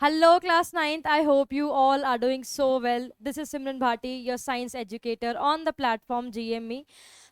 Hello, class ninth. I hope you all are doing so well. This is Simran Bhati, your science educator on the platform GME.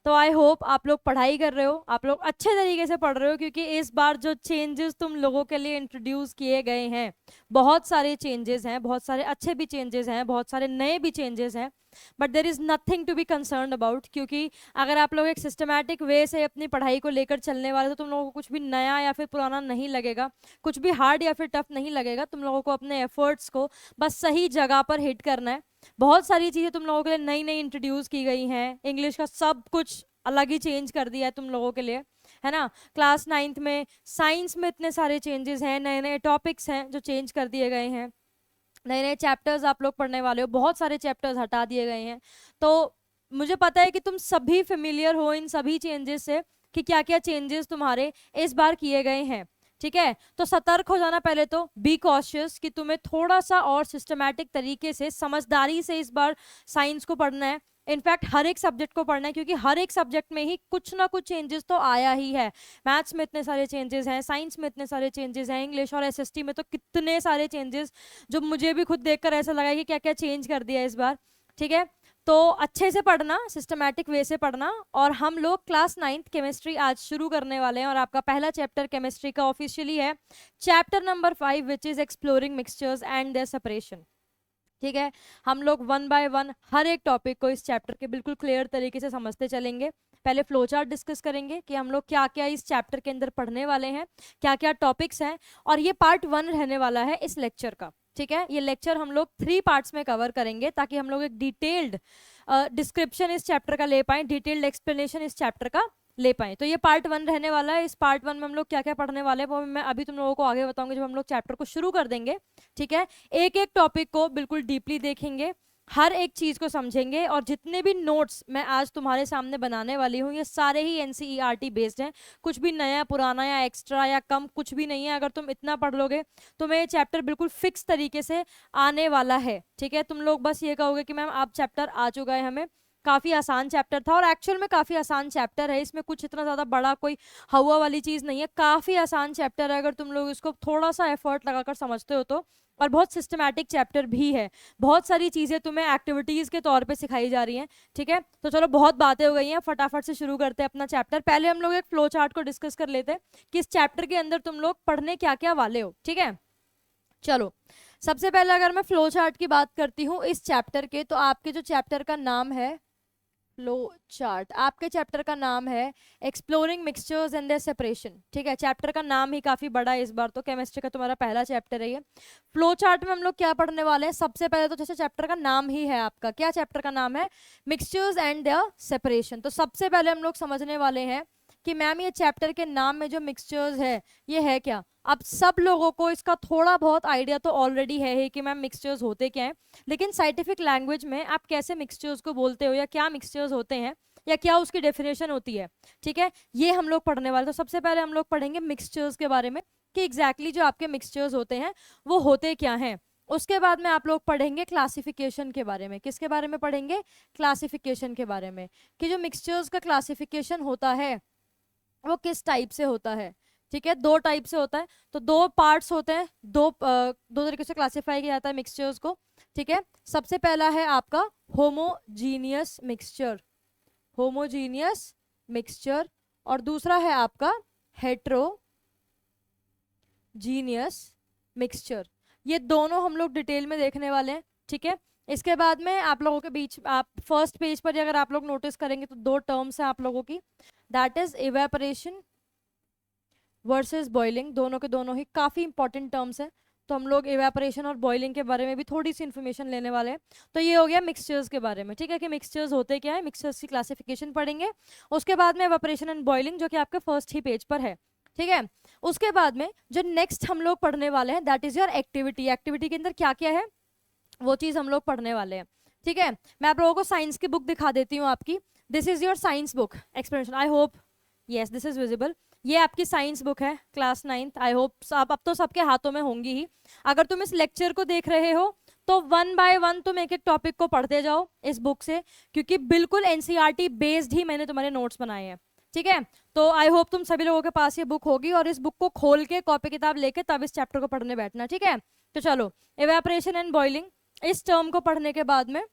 तो I hope आप लोग पढ़ाई कर रहे हो, आप लोग अच्छे तरीके से पढ़ रहे हो, क्योंकि इस बार जो चेंजेस तुम लोगों के लिए इंट्रोड्यूस किए गए हैं, बहुत सारे चेंजेस हैं, बहुत सारे अच्छे भी चेंजेस हैं, बहुत सारे नए भी चेंजेस हैं। But there is nothing to be concern about, क्योंकि अगर आप लोग एक सिस्टमैटिक वे से अपनी पढ़ाई को लेकर चलने वाले तो तुम लोगों को कुछ भी नया या फिर पुराना नहीं लगेगा, कुछ भी हार्ड या फिर टफ नहीं लगेगा। तुम लोगों को अपने एफर्ट्स को बस सही जगह पर हिट करना है। बहुत सारी चीज़ें तुम लोगों के लिए नई नई इंट्रोड्यूस की गई हैं। इंग्लिश का सब कुछ अलग ही चेंज कर दिया है तुम लोगों के लिए, है ना। क्लास नाइन्थ में साइंस में इतने सारे चेंजेस हैं, नए नए टॉपिक्स हैं जो चेंज कर दिए गए हैं, नए नए चैप्टर्स आप लोग पढ़ने वाले हो, बहुत सारे चैप्टर्स हटा दिए गए हैं। तो मुझे पता है कि तुम सभी फेमिलियर हो इन सभी चेंजेस से, कि क्या क्या चेंजेस तुम्हारे इस बार किए गए हैं। ठीक है, तो सतर्क हो जाना। पहले तो बी कॉशियस कि तुम्हें थोड़ा सा और सिस्टमैटिक तरीके से, समझदारी से इस बार साइंस को पढ़ना है। इनफैक्ट हर एक सब्जेक्ट को पढ़ना है, क्योंकि हर एक सब्जेक्ट में ही कुछ ना कुछ चेंजेस तो आया ही है। मैथ्स में इतने सारे चेंजेस हैं, साइंस में इतने सारे चेंजेस हैं, इंग्लिश और एसएसटी में तो कितने सारे चेंजेस, जो मुझे भी खुद देखकर ऐसा लगा कि क्या क्या चेंज कर दिया इस बार। ठीक है, तो अच्छे से पढ़ना, सिस्टमैटिक वे से पढ़ना। और हम लोग क्लास नाइन्थ केमिस्ट्री आज शुरू करने वाले हैं, और आपका पहला चैप्टर केमिस्ट्री का ऑफिशियली है chapter number 5, which is exploring mixtures and their separation. ठीक है, हम लोग वन बाय वन हर एक टॉपिक को इस चैप्टर के बिल्कुल क्लियर तरीके से समझते चलेंगे। पहले फ्लो चार्ट डिस्कस करेंगे कि हम लोग क्या क्या इस चैप्टर के अंदर पढ़ने वाले हैं, क्या क्या टॉपिक्स हैं। और ये पार्ट 1 रहने वाला है इस लेक्चर का। ठीक है, ये लेक्चर हम लोग 3 पार्ट्स में कवर करेंगे, ताकि हम लोग एक डिटेल्ड डिस्क्रिप्शन इस चैप्टर का ले पाए, डिटेल्ड एक्सप्लेनेशन इस चैप्टर का ले पाए। तो ये पार्ट 1 रहने वाला है। इस पार्ट 1 में हम लोग क्या क्या पढ़ने वाले हैं वो मैं अभी तुम लोगों को आगे बताऊंगी, जब हम लोग चैप्टर को शुरू कर देंगे। ठीक है, एक एक टॉपिक को बिल्कुल डीपली देखेंगे, हर एक चीज को समझेंगे। और जितने भी नोट्स मैं आज तुम्हारे सामने बनाने वाली हूँ, ये सारे ही एनसीईआरटी बेस्ड हैं। कुछ भी नया, पुराना या एक्स्ट्रा या कम कुछ भी नहीं है। अगर तुम इतना पढ़ लोगे तो मैं ये चैप्टर बिल्कुल फिक्स तरीके से आने वाला है। ठीक है, तुम लोग बस ये कहोगे कि मैम आप चैप्टर आ चुका है हमें। काफी आसान चैप्टर था, और एक्चुअल में काफी आसान चैप्टर है। इसमें कुछ इतना ज्यादा बड़ा कोई हवा वाली चीज नहीं है, काफी आसान चैप्टर है अगर तुम लोग इसको थोड़ा सा एफर्ट लगाकर समझते हो तो। और बहुत सिस्टमैटिक चैप्टर भी है, बहुत सारी चीजें तुम्हें एक्टिविटीज के तौर पे सिखाई जा रही हैं। ठीक है, तो चलो बहुत बातें हो गई हैं, फटाफट से शुरू करते हैं अपना चैप्टर। पहले हम लोग एक फ्लो चार्ट को डिस्कस कर लेते हैं कि इस चैप्टर के अंदर तुम लोग पढ़ने क्या क्या वाले हो। ठीक है, चलो सबसे पहले अगर मैं फ्लो चार्ट की बात करती हूँ इस चैप्टर के, तो आपके जो चैप्टर का नाम है फ्लो चार्ट, आपके चैप्टर का नाम है exploring mixtures and their separation. ठीक है, चैप्टर का नाम ही काफी बड़ा है इस बार, तो केमिस्ट्री का तुम्हारा पहला चैप्टर है ये। फ्लो चार्ट में हम लोग क्या पढ़ने वाले हैं? सबसे पहले तो जैसे चैप्टर का नाम ही है, आपका क्या चैप्टर का नाम है? Mixtures and their separation. तो सबसे पहले हम लोग समझने वाले हैं कि मैम ये चैप्टर के नाम में जो मिक्सचर्स है ये है क्या। अब सब लोगों को इसका थोड़ा बहुत आइडिया तो ऑलरेडी है ही कि मैम मिक्सचर्स होते क्या हैं, लेकिन साइंटिफिक लैंग्वेज में आप कैसे मिक्सचर्स को बोलते हो, या क्या मिक्सचर्स होते हैं, या क्या उसकी डेफिनेशन होती है। ठीक है, ये हम लोग पढ़ने वाले। तो सबसे पहले हम लोग पढ़ेंगे मिक्सचर्स के बारे में, कि एग्जैक्टली जो आपके मिक्सचर्स होते हैं वो होते क्या हैं। उसके बाद में आप लोग पढ़ेंगे क्लासिफिकेशन के बारे में। किसके बारे में पढ़ेंगे? क्लासिफिकेशन के बारे में, कि जो मिक्सचर्स का क्लासिफिकेशन होता है वो किस टाइप से होता है। ठीक है, 2 टाइप से होता है, तो 2 पार्ट्स होते हैं, दो तरीके से क्लासिफाई किया जाता है मिक्सचर्स को। ठीक है, सबसे पहला है आपका होमोजीनियस मिक्सचर, होमोजीनियस मिक्सचर, और दूसरा है आपका हेट्रोजीनियस मिक्सचर। ये दोनों हम लोग डिटेल में देखने वाले हैं। ठीक है, इसके बाद में आप लोगों के बीच, आप फर्स्ट पेज पर अगर आप लोग नोटिस करेंगे तो 2 टर्म्स हैं आप लोगों की, that is evaporation versus boiling. दोनों के दोनों ही काफ़ी इंपॉर्टेंट टर्म्स हैं, तो हम लोग इवेपोरेशन और बॉइलिंग के बारे में भी थोड़ी सी इन्फॉर्मेशन लेने वाले हैं। तो ये हो गया मिक्सचर्स के बारे में। ठीक है, कि मिक्सचर्स होते क्या है, मिक्सचर्स की क्लासिफिकेशन पढ़ेंगे। उसके बाद में इवेपोरेशन एंड बॉइलिंग, जो कि आपके फर्स्ट ही पेज पर है। ठीक है, उसके बाद में जो नेक्स्ट हम लोग पढ़ने वाले हैं that is your activity. Activity के अंदर क्या क्या है वो चीज़ हम लोग पढ़ने वाले हैं। ठीक है, मैं आप लोगों को साइंस की बुक दिखा देती हूँ आपकी। This is your science book explanation, I hope yes this is visible. ये आपकी साइंस बुक है क्लास नाइन्थ, आई होप आप अब तो सबके हाथों में होंगी ही। अगर तुम इस लेक्चर को देख रहे हो तो 1 बाय 1 तुम एक एक टॉपिक को पढ़ते जाओ इस बुक से, क्योंकि बिल्कुल एनसीईआरटी बेस्ड ही मैंने तुम्हारे नोट्स बनाए हैं। ठीक है, तो आई होप तुम सभी लोगों के पास ये बुक होगी, और इस बुक को खोल के कॉपी किताब लेके तब इस चैप्टर को पढ़ने बैठना। ठीक है, तो चलो, इवेपोरेशन एंड बॉइलिंग, इस टर्म को पढ़ने के बाद में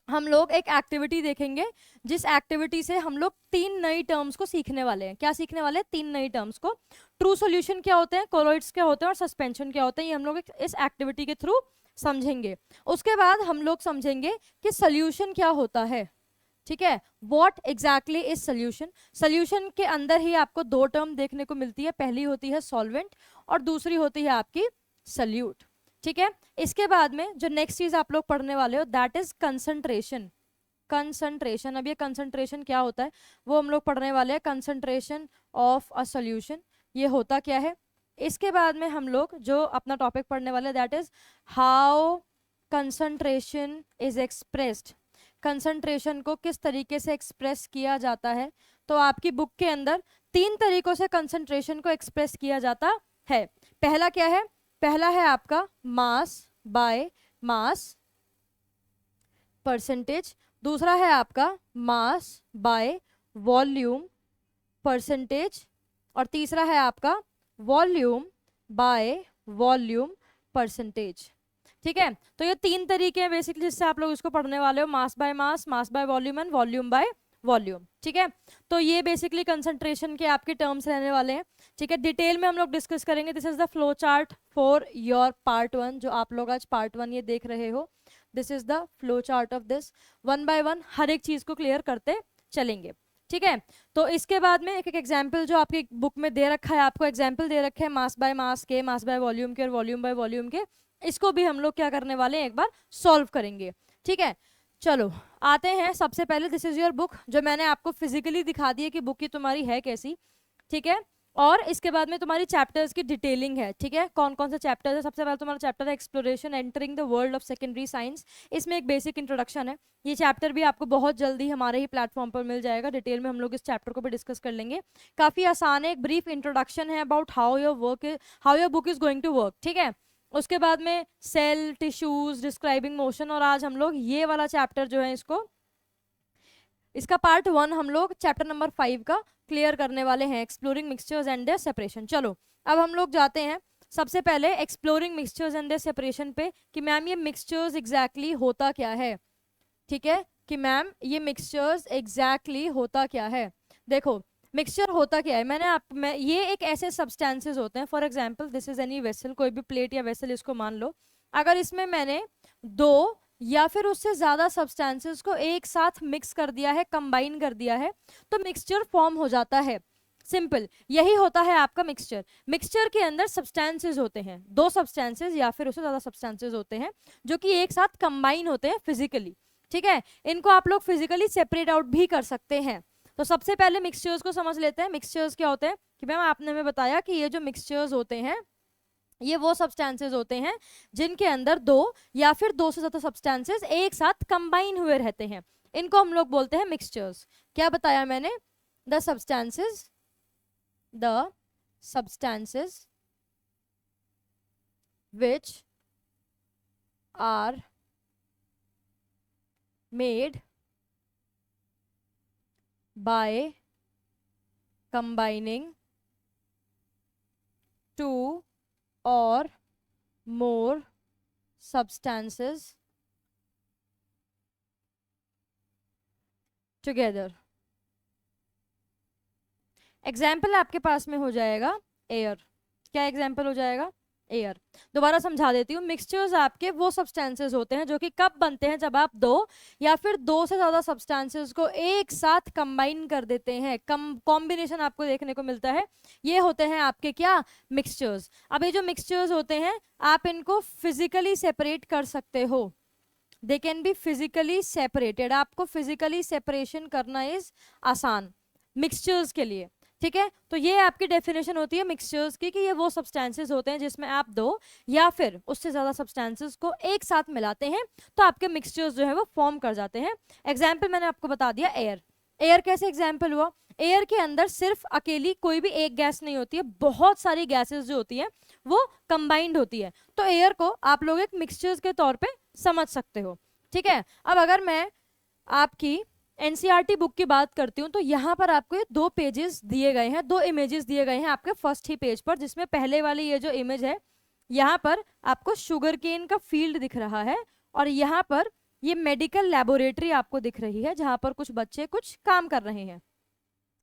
हम लोग एक एक्टिविटी देखेंगे, जिस एक्टिविटी से हम लोग 3 नई टर्म्स को सीखने वाले हैं। क्या सीखने वाले हैं? 3 नई टर्म्स को। ट्रू सॉल्यूशन क्या होते हैं, कोलॉइड्स क्या होते हैं और सस्पेंशन क्या होते हैं, ये हम लोग इस एक्टिविटी के थ्रू समझेंगे। उसके बाद हम लोग समझेंगे कि सोल्यूशन क्या होता है। ठीक है, what exactly is solution. Solution के अंदर ही आपको 2 टर्म देखने को मिलती है, पहली होती है सॉल्वेंट और दूसरी होती है आपकी सल्यूट। ठीक है, इसके बाद में जो नेक्स्ट चीज आप लोग पढ़ने वाले हो दैट इज कंसंट्रेशन। कंसंट्रेशन, अब ये कंसंट्रेशन क्या होता है वो हम लोग पढ़ने वाले हैं। कंसंट्रेशन ऑफ अ सॉल्यूशन, ये होता क्या है। इसके बाद में हम लोग जो अपना टॉपिक पढ़ने वाले that is how concentration is expressed. Concentration को किस तरीके से एक्सप्रेस किया जाता है। तो आपकी बुक के अंदर 3 तरीकों से कंसंट्रेशन को एक्सप्रेस किया जाता है। पहला क्या है? पहला है आपका मास बाय मास परसेंटेज, दूसरा है आपका मास बाय वॉल्यूम परसेंटेज और तीसरा है आपका वॉल्यूम बाय वॉल्यूम परसेंटेज। ठीक है, तो ये 3 तरीके हैं बेसिकली जिससे आप लोग इसको पढ़ने वाले हो, mass by mass, mass by volume and volume by volume. ठीक है, तो ये बेसिकली कंसंट्रेशन के आपके टर्म्स रहने वाले हैं। ठीक है, डिटेल में हम लोग डिस्कस करेंगे। This is the flow chart for your part 1, जो आप लोग आज पार्ट 1 ये देख रहे हो। This is the flow chart of this, 1 by 1 हर एक चीज को क्लियर करते चलेंगे। ठीक है, तो इसके बाद में एक एक एग्जाम्पल जो आपकी बुक में दे रखा है, आपको एग्जाम्पल दे रखे हैं मास बाय मास के, मास बाय वॉल्यूम के और वॉल्यूम बाय वॉल्यूम के, इसको भी हम लोग क्या करने वाले हैं, एक बार सॉल्व करेंगे। ठीक है, चलो आते हैं सबसे पहले। दिस इज योर बुक, जो मैंने आपको फिजिकली दिखा दी है कि बुक की तुम्हारी है कैसी। ठीक है, और इसके बाद में तुम्हारी चैप्टर्स की डिटेलिंग है। ठीक है, कौन कौन से चैप्टर्स है। सबसे पहले तुम्हारा चैप्टर है exploration entering the world of secondary science. इसमें एक बेसिक इंट्रोडक्शन है। ये चैप्टर भी आपको बहुत जल्दी हमारे ही प्लेटफॉर्म पर मिल जाएगा। डिटेल में हम लोग इस चैप्टर को भी डिस्कस कर लेंगे। काफी आसान है, एक ब्रीफ इंट्रोडक्शन है about how your book is going to work. ठीक है, उसके बाद में सेल टिश्यूज डिस्क्राइबिंग मोशन, और आज हम लोग ये वाला चैप्टर जो है इसका पार्ट 1 हम लोग चैप्टर नंबर 5 का क्लियर करने वाले हैं, exploring mixtures and their separation. चलो अब हम लोग जाते हैं सबसे पहले exploring mixtures and their separation पे, कि मैम ये मिक्सचर्स एग्जैक्टली होता क्या है। ठीक है, कि मैम ये मिक्सचर्स एग्जैक्टली होता क्या है। देखो मिक्सचर होता क्या है, ये एक ऐसे सब्सटेंसेस होते हैं, for example this is any vessel, कोई भी प्लेट या वेसल इसको मान लो। अगर इसमें मैंने 2 या फिर उससे ज्यादा सब्सटेंसेस को एक साथ मिक्स कर दिया है, कंबाइन कर दिया है, तो मिक्सचर फॉर्म हो जाता है। सिंपल, यही होता है आपका मिक्सचर। मिक्सचर के अंदर सब्सटेंसेस होते हैं, 2 सब्सटेंसेस या फिर उससे ज्यादा सब्सटेंसेस होते हैं जो कि एक साथ कंबाइन होते हैं फिजिकली। ठीक है, इनको आप लोग फिजिकली सेपरेट आउट भी कर सकते हैं। तो सबसे पहले मिक्सचर्स को समझ लेते हैं। मिक्सचर्स क्या होते हैं, कि मैम आपने हमें बताया कि ये जो मिक्सचर्स होते हैं ये वो सब्सटेंसेस होते हैं जिनके अंदर 2 या फिर 2 से ज्यादा सब्सटेंसेस एक साथ कंबाइन हुए रहते हैं, इनको हम लोग बोलते हैं मिक्सचर्स। क्या बताया मैंने? The substances which are made by combining 2 or more substances together। Example आपके पास में हो जाएगा एयर। क्या एग्जाम्पल हो जाएगा? एयर। दोबारा समझा देती हूँ, मिक्सचर्स आपके वो सब्सटेंसेस होते हैं जो कि कब बनते हैं, जब आप 2 या फिर 2 से ज्यादा सब्सटेंसेस को एक साथ कंबाइन कर देते हैं, कॉम्बिनेशन आपको देखने को मिलता है, ये होते हैं आपके क्या? मिक्सचर्स। अब ये जो मिक्सचर्स होते हैं आप इनको फिजिकली सेपरेट कर सकते हो, they can be physically separated. आपको फिजिकली सेपरेशन करना इज आसान मिक्सचर्स के लिए। ठीक है, तो ये आपकी डेफिनेशन होती है मिक्सचर्स की, कि ये वो सब्सटेंसेस होते हैं जिसमें आप 2 या फिर उससे ज्यादा सब्सटेंसेस को एक साथ मिलाते हैं तो आपके मिक्सचर्स जो है वो फॉर्म कर जाते हैं। एग्जाम्पल मैंने आपको बता दिया एयर। एयर कैसे एग्जाम्पल हुआ? एयर के अंदर सिर्फ अकेली कोई भी एक गैस नहीं होती है, बहुत सारी गैसेस जो होती है वो कंबाइंड होती है, तो एयर को आप लोग एक मिक्सचर्स के तौर पे समझ सकते हो। ठीक है, अब अगर मैं आपकी एनसीईआरटी बुक की बात करती हूँ तो यहाँ पर आपको ये 2 पेजेस दिए गए हैं, 2 इमेजेस दिए गए हैं आपके फर्स्ट ही पेज पर, जिसमें पहले वाली ये जो इमेज है यहाँ पर आपको शुगर केन का फील्ड दिख रहा है और यहाँ पर ये मेडिकल लेबोरेटरी आपको दिख रही है जहां पर कुछ बच्चे कुछ काम कर रहे हैं,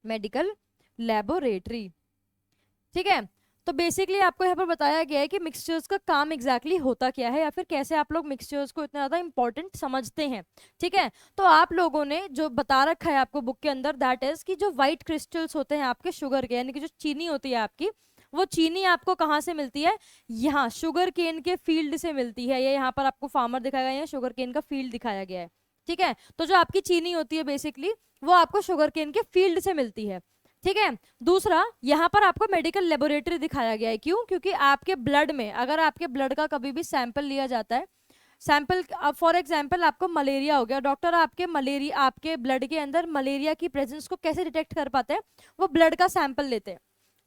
मेडिकल लेबोरेटरी। ठीक है, तो बेसिकली आपको यहाँ पर बताया गया है कि मिक्सचर्स का काम एग्जैक्टली होता क्या है या फिर कैसे आप लोग मिक्सचर्स को इतना ज़्यादा इंपॉर्टेंट समझते हैं। ठीक है, तो आप लोगों ने जो बता रखा है आपको बुक के अंदर, दैट इज कि जो व्हाइट क्रिस्टल्स होते हैं आपके शुगर के, यानी कि जो चीनी होती है आपकी, वो चीनी आपको कहाँ से मिलती है, यहाँ शुगर केन के फील्ड से मिलती है। ये यहाँ पर आपको फार्मर दिखाया गया है, शुगर केन का फील्ड दिखाया गया है। ठीक है, तो जो आपकी चीनी होती है बेसिकली वो आपको शुगर केन के फील्ड से मिलती है। ठीक है, दूसरा यहाँ पर आपको मेडिकल लेबोरेटरी दिखाया गया है, क्यों, क्योंकि आपके ब्लड में, अगर आपके ब्लड का कभी भी सैंपल लिया जाता है, सैंपल फॉर एग्जांपल आपको मलेरिया हो गया, डॉक्टर आपके ब्लड के अंदर मलेरिया की प्रेजेंस को कैसे डिटेक्ट कर पाते हैं, वो ब्लड का सैंपल लेते हैं।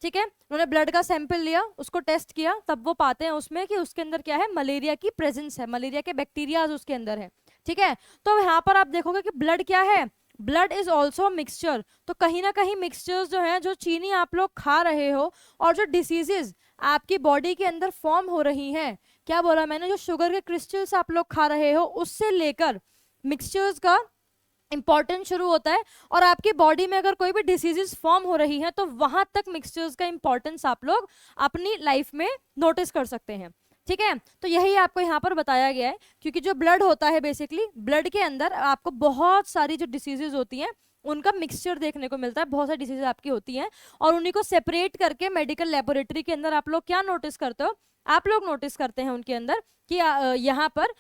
ठीक है, उन्होंने ब्लड का सैंपल लिया, उसको टेस्ट किया, तब वो पाते हैं उसमें कि उसके अंदर क्या है, मलेरिया की प्रेजेंस है, मलेरिया के बैक्टीरियाज उसके अंदर है। ठीक है, तो यहाँ पर आप देखोगे कि ब्लड क्या है, ब्लड इज ऑल्सो मिक्सचर। तो कहीं ना कहीं मिक्सचर्स जो है, जो चीनी आप लोग खा रहे हो और जो डिसीजेज आपकी बॉडी के अंदर फॉर्म हो रही हैं, क्या बोला मैंने, जो शुगर के क्रिस्टल्स आप लोग खा रहे हो उससे लेकर मिक्सचर्स का इंपॉर्टेंस शुरू होता है। और आपकी बॉडी में अगर कोई भी डिसीजेस फॉर्म हो रही है तो वहां तक मिक्सचर्स का इंपॉर्टेंस आप लोग अपनी लाइफ में नोटिस कर सकते हैं। ठीक है, तो यही आपको यहाँ पर बताया गया है, क्योंकि जो ब्लड होता है बेसिकली, ब्लड के अंदर आपको बहुत सारी जो डिसीजेज होती हैं उनका मिक्सचर देखने को मिलता है, बहुत सारी डिसीज आपकी होती हैं और उन्हीं को सेपरेट करके मेडिकल लेबोरेटरी के अंदर आप लोग क्या नोटिस करते हो, आप लोग नोटिस करते हैं उनके अंदर कि यहाँ पर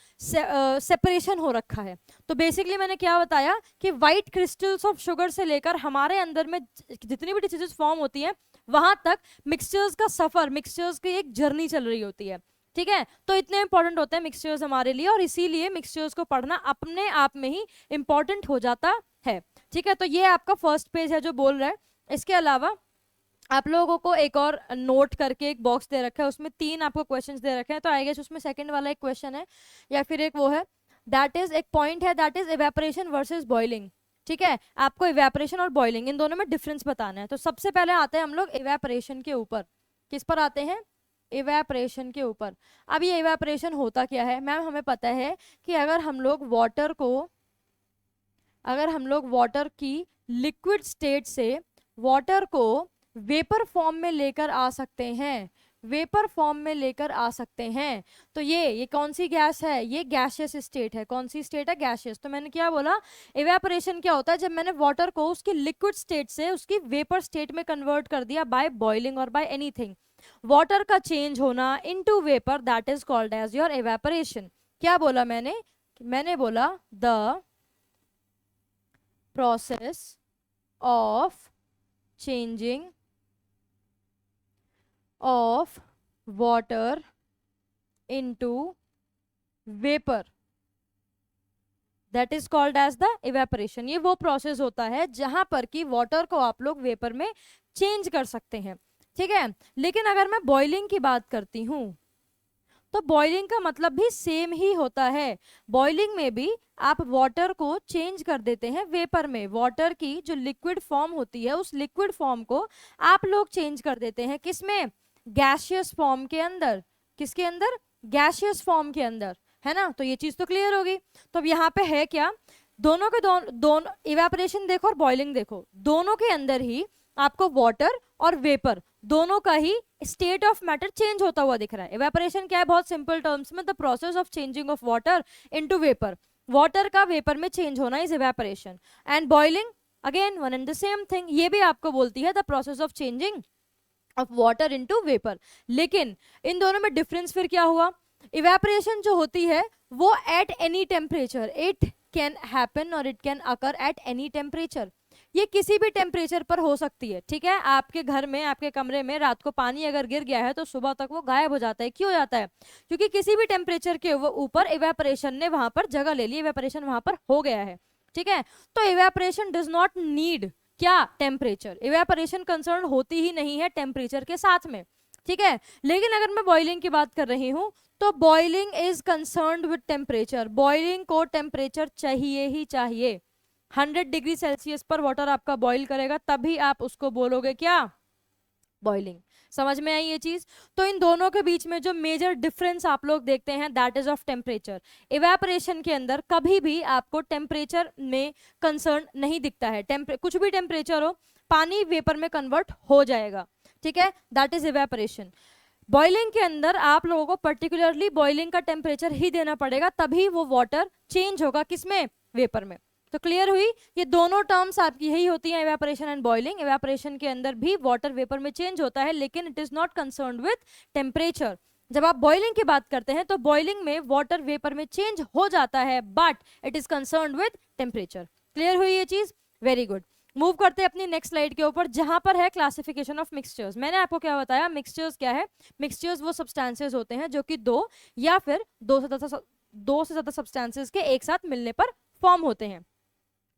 सेपरेशन हो रखा है। तो बेसिकली मैंने क्या बताया कि व्हाइट क्रिस्टल्स ऑफ शुगर से लेकर हमारे अंदर में जितनी भी डिसीजेस फॉर्म होती हैं वहां तक मिक्सचर्स का सफर, मिक्सचर्स की एक जर्नी चल रही होती है। ठीक है, तो इतने इंपॉर्टेंट होते हैं मिक्सचर्स हमारे लिए और इसीलिए मिक्सचर्स को पढ़ना अपने आप में ही इंपॉर्टेंट हो जाता है। ठीक है, तो ये आपका फर्स्ट पेज है जो बोल रहा है। इसके अलावा आप लोगों को एक और नोट करके एक बॉक्स दे रखा है, उसमें 3 आपको क्वेश्चंस दे रखे हैं, तो आई गेस उसमें सेकंड वाला एक क्वेश्चन है या फिर एक वो है, दैट इज एक पॉइंट है, that is evaporation versus boiling. ठीक है, आपको इवेपोरेशन और बॉइलिंग इन दोनों में डिफरेंस बताना है। तो सबसे पहले आते हैं हम लोग इवेपोरेशन के ऊपर। किस पर आते हैं, इवेपोरेशन के ऊपर। अब ये इवेपोरेशन होता क्या है मैम, हमें पता है कि अगर हम लोग वाटर की लिक्विड स्टेट से वाटर को वेपर फॉर्म में लेकर आ सकते हैं, वेपर फॉर्म में लेकर आ सकते हैं, तो ये कौन सी गैस है, ये गैसियस स्टेट है। कौन सी स्टेट है, गैसियस। तो मैंने क्या बोला, इवेपोरेशन क्या होता है, जब मैंने वाटर को उसकी लिक्विड स्टेट से उसकी वेपर स्टेट में कन्वर्ट कर दिया बाय बॉइलिंग और बाय एनीथिंग, वाटर का चेंज होना into vapour, that is called as your evaporation. क्या बोला मैंने बोला the process of changing of water into vapor, that is called as the evaporation। ये वो प्रोसेस होता है जहां पर कि वाटर को आप लोग वेपर में चेंज कर सकते हैं। ठीक है, लेकिन अगर मैं बॉइलिंग की बात करती हूँ तो बॉइलिंग का मतलब भी सेम ही होता है। बॉइलिंग में भी आप वाटर को चेंज कर देते हैं वेपर में, वाटर की जो लिक्विड फॉर्म होती है उस लिक्विड फॉर्म को आप लोग चेंज कर देते हैं, किसमें, गैसियस फॉर्म के अंदर। किसके अंदर, गैसियस फॉर्म के अंदर, है ना। तो ये चीज तो क्लियर होगी। तो अब यहाँ पे है क्या, दोनों के दोनों इवेपोरेशन देखो और बॉइलिंग देखो, दोनों के अंदर ही आपको वाटर और वेपर दोनों का ही स्टेट ऑफ मैटर चेंज होता हुआ दिख रहा है। इवेपोरेशन क्या है, बहुत सिंपल टर्म्स में, the process of changing of water into vapour, water का वेपर में चेंज होना is evaporation. And boiling again one and the same thing, ये भी आपको बोलती है the process of changing of water into vapour. लेकिन इन दोनों में डिफरेंस फिर क्या हुआ, इवेपोरेशन जो होती है वो at any temperature, it can happen और it can occur at any temperature, ये किसी भी टेम्परेचर पर हो सकती है। ठीक है, आपके घर में, आपके कमरे में रात को पानी अगर गिर गया है तो सुबह तक वो गायब हो जाता है। क्यों हो जाता है, क्योंकि किसी भी टेम्परेचर के ऊपर इवेपोरेशन ने वहां पर जगह ले ली, इवेपोरेशन वहां पर हो गया है। ठीक है, तो इवेपोरेशन डज नॉट नीड क्या, टेम्परेचर, इवेपोरेशन कंसर्न होती ही नहीं है टेम्परेचर के साथ में। ठीक है, लेकिन अगर मैं बॉइलिंग की बात कर रही हूं तो boiling is concerned with temperature, boiling को टेम्परेचर चाहिए ही चाहिए। 100 डिग्री सेल्सियस पर वाटर आपका बॉईल करेगा तभी आप उसको बोलोगे क्या, बॉइलिंग। समझ में आई ये चीज? तो इन दोनों के बीच में जो मेजर डिफरेंस आप लोग देखते हैं that is of temperature. Evaporation के अंदर कभी भी आपको टेम्परेचर में कंसर्न नहीं दिखता है, कुछ भी टेम्परेचर हो पानी वेपर में कन्वर्ट हो जाएगा, ठीक है, दैट इज इवेपोरेशन। बॉइलिंग के अंदर आप लोगों को पर्टिकुलरली बॉइलिंग का टेम्परेचर ही देना पड़ेगा, तभी वो वाटर चेंज होगा किसमें, वेपर में। तो क्लियर हुई, ये दोनों टर्म्स आपकी यही होती हैं, इवेपोरेशन एंड बॉइलिंग। इवेपोरेशन के अंदर भी वाटर वेपर में चेंज होता है, लेकिन it is not concerned with temperature. जब आप बॉइलिंग की बात करते हैं तो बॉइलिंग में वाटर वेपर में चेंज हो जाता है, but it is concerned with temperature. Clear हुई ये चीज? Very good. मूव करते हैं अपनी नेक्स्ट स्लाइड के ऊपर, जहां पर है क्लासिफिकेशन ऑफ मिक्सचर्स। मैंने आपको क्या बताया, मिक्सचर्स क्या है? मिक्सचर्स वो सब्सटेंसेस होते हैं जो कि दो या फिर दो से ज्यादा सब्सटेंसेस के एक साथ मिलने पर फॉर्म होते हैं।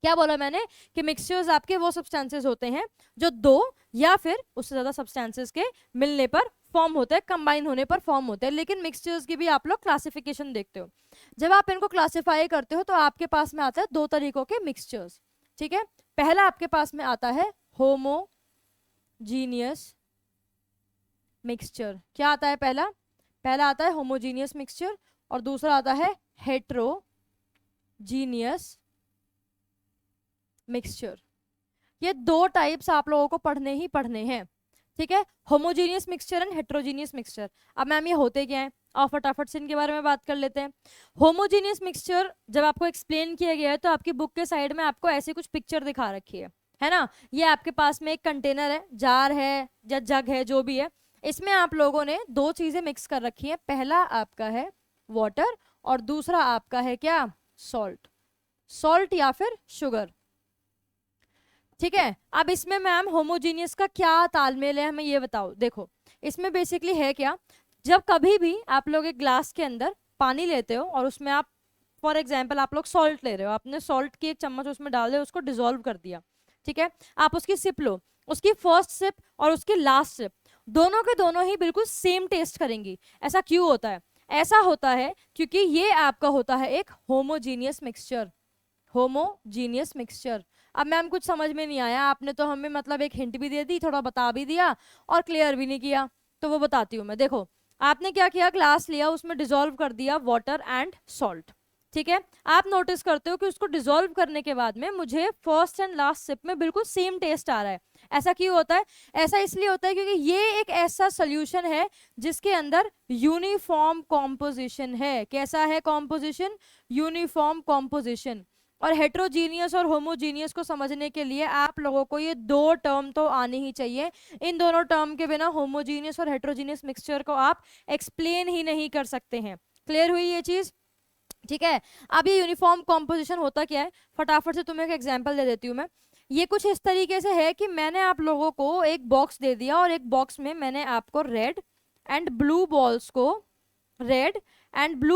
क्या बोला मैंने? कि मिक्सचर्स आपके वो सब्सटेंसेस होते हैं जो दो या फिर उससे ज्यादा सब्सटेंसेस के मिलने पर फॉर्म होते हैं, कंबाइन होने पर फॉर्म होते हैं। लेकिन मिक्सचर्स की भी आप लोग क्लासिफिकेशन देखते हो। जब आप इनको क्लासिफाई करते हो तो आपके पास में आता है दो तरीकों के मिक्सचर्स, ठीक है। पहला आपके पास में आता है होमोजीनियस मिक्सचर। क्या आता है? पहला आता है होमोजीनियस मिक्सचर और दूसरा आता है हेट्रोजीनियस मिक्सचर। ये दो टाइप्स आप लोगों को पढ़ने ही पढ़ने हैं, ठीक है, homogeneous mixture and heterogeneous mixture. अब मैम ये होते क्या हैं, और फटाफट से इनके बारे में बात कर लेते हैं। होमोजीनियस मिक्सचर जब आपको एक्सप्लेन किया गया है तो आपकी बुक के साइड में आपको ऐसी कुछ पिक्चर दिखा रखी है ना। ये आपके पास में एक कंटेनर है, जार है या जग है, जो भी है, इसमें आप लोगों ने दो चीजें मिक्स कर रखी है। पहला आपका है वाटर और दूसरा आपका है क्या, सॉल्ट या फिर शुगर, ठीक है। अब इसमें मैम होमोजीनियस का क्या तालमेल है, हमें ये बताओ। देखो इसमें बेसिकली है क्या, जब कभी भी आप लोग एक ग्लास के अंदर पानी लेते हो और उसमें आप फॉर एग्जाम्पल आप लोग सॉल्ट ले रहे हो, आपने सॉल्ट की एक चम्मच उसमें डाल दिया, उसको डिसॉल्व कर दिया, ठीक है। आप उसकी सिप लो, उसकी फर्स्ट सिप और उसकी लास्ट सिप दोनों के दोनों ही बिल्कुल सेम टेस्ट करेंगी। ऐसा क्यों होता है? ऐसा होता है क्योंकि ये आपका होता है एक होमोजीनियस मिक्सचर। अब मैम कुछ समझ में नहीं आया, आपने तो हमें मतलब एक हिंट भी दे दी, थोड़ा बता भी दिया और क्लियर भी नहीं किया, तो वो बताती हूँ मैं। देखो आपने क्या किया, ग्लास लिया, उसमें डिसॉल्व कर दिया वाटर एंड सॉल्ट, ठीक है। आप नोटिस करते हो कि उसको डिसॉल्व करने के बाद में मुझे फर्स्ट एंड लास्ट सिप में बिल्कुल सेम टेस्ट आ रहा है। ऐसा क्यों होता है? ऐसा इसलिए होता है क्योंकि ये एक ऐसा सोल्यूशन है जिसके अंदर यूनिफॉर्म कॉम्पोजिशन है। कैसा है कॉम्पोजिशन? Uniform composition. और हेट्रोजीनियस और होमोजीनियस को समझने के लिए आप लोगों को ये दो टर्म तो आने ही चाहिए। इन दोनों टर्म के बिना होमोजीनियस और हेट्रोजीनियस मिक्सचर को आप एक्सप्लेन ही नहीं कर सकते हैं। क्लियर हुई ये चीज? ठीक है। अब ये यूनिफॉर्म कॉम्पोजिशन होता क्या है, फटाफट से तुम्हें एक एग्जांपल दे देती हूँ मैं। ये कुछ इस तरीके से है कि मैंने आप लोगों को एक बॉक्स दे दिया और एक बॉक्स में मैंने आपको रेड एंड ब्लू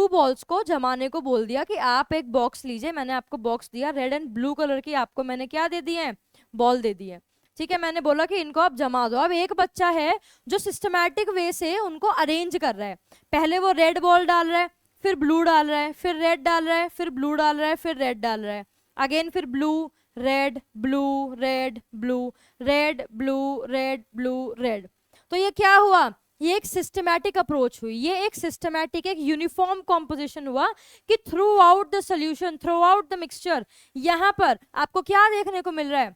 बॉल्स को जमाने को बोल दिया कि आप एक बॉक्स लीजिए। मैंने आपको बॉक्स दिया, रेड एंड ब्लू कलर की आपको मैंने क्या दे दिए हैं, बॉल दे दिए, ठीक है। मैंने बोला कि इनको आप जमा दो। अब एक बच्चा है जो सिस्टमैटिक वे से उनको अरेंज कर रहा है, पहले वो रेड बॉल डाल रहा है, फिर ब्लू डाल रहा है, फिर रेड डाल रहा है, फिर ब्लू डाल रहा है, फिर रेड डाल रहा है, अगेन फिर blue red blue red blue red blue red blue red. तो ये क्या हुआ, ये एक सिस्टमैटिक अप्रोच हुई, ये एक सिस्टमैटिक एक यूनिफॉर्म कॉम्पोजिशन हुआ कि through out the solution, through out the mixture, यहाँ पर आपको क्या देखने को मिल रहा है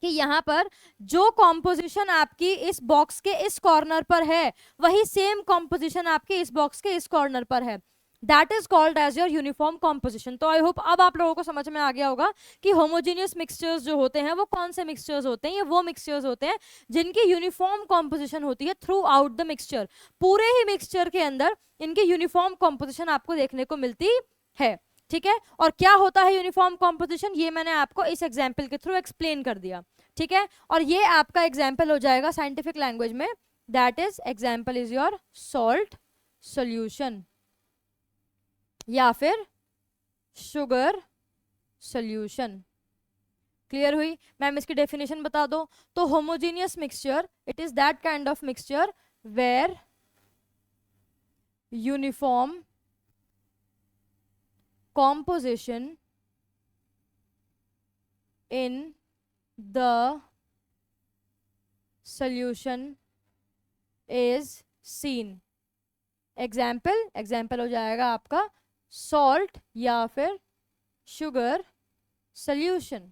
कि यहाँ पर जो कॉम्पोजिशन आपकी इस बॉक्स के इस कॉर्नर पर है वही सेम कॉम्पोजिशन आपके इस बॉक्स के इस कॉर्नर पर है। That is called as your uniform composition. तो आई होप अब आप लोगों को समझ में आ गया होगा कि होमोजीनियस मिक्सचर्स जो होते हैं वो कौन से मिक्सचर्स होते हैं। ये वो मिक्सचर्स होते हैं जिनकी यूनिफॉर्म कॉम्पोजिशन होती है थ्रू आउट द मिक्सचर। पूरे ही मिक्सचर के अंदर इनकी यूनिफॉर्म कॉम्पोजिशन आपको देखने को मिलती है, ठीक है। और क्या होता है यूनिफॉर्म कॉम्पोजिशन, ये मैंने आपको इस एग्जाम्पल के थ्रू एक्सप्लेन कर दिया, ठीक है। और ये आपका एग्जाम्पल हो जाएगा साइंटिफिक लैंग्वेज में, that is example is your salt solution या फिर शुगर सोल्यूशन। क्लियर हुई? मैम इसकी डेफिनेशन बता दो। तो homogeneous mixture it is that kind of mixture where uniform composition in the solution is seen. Example हो जाएगा आपका सॉल्ट या फिर शुगर सॉल्यूशन।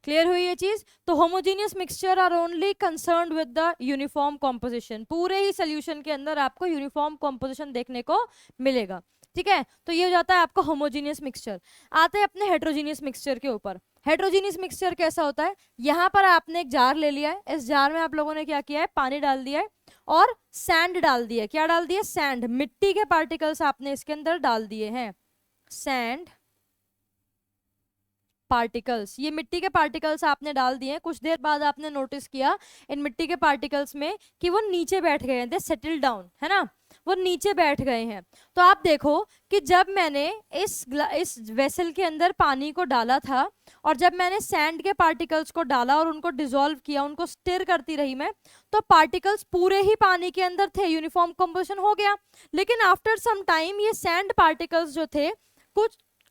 क्लियर हुई ये चीज? तो homogeneous mixture are only concerned with the uniform composition. पूरे ही सोल्यूशन के अंदर आपको यूनिफॉर्म कॉम्पोजिशन देखने को मिलेगा। ठीक है, तो ये हो जाता है आपका होमोजीनियस मिक्सचर। आते हैं अपने हेट्रोजीनियस मिक्सचर के ऊपर। हेट्रोजीनियस मिक्सचर कैसा होता है? यहाँ पर आपने एक जार ले लिया है, इस जार में आप लोगों ने क्या किया है, पानी डाल दिया है और सैंड डाल दिया है। क्या डाल दिया? सैंड। मिट्टी के पार्टिकल्स आपने इसके अंदर डाल दिए हैं, सैंड पार्टिकल्स। ये मिट्टी के पार्टिकल्स आपने डाल दिए हैं। कुछ देर बाद आपने नोटिस किया इन मिट्टी के पार्टिकल्स में कि वो नीचे बैठ गए हैं, दे सेटल डाउन, है ना, वो नीचे बैठ गए हैं। तो आप देखो कि जब मैंने इस वेसल के अंदर पानी को डाला था और जब मैंने सैंड के पार्टिकल्स को डाला और उनको डिसॉल्व किया, उनको स्टिर करती रही मैं, तो पार्टिकल्स पूरे ही पानी के अंदर थे, यूनिफॉर्म कंपोजिशन हो गया। लेकिन आफ्टर सम टाइम ये सैंड पार्टिकल्स जो थे,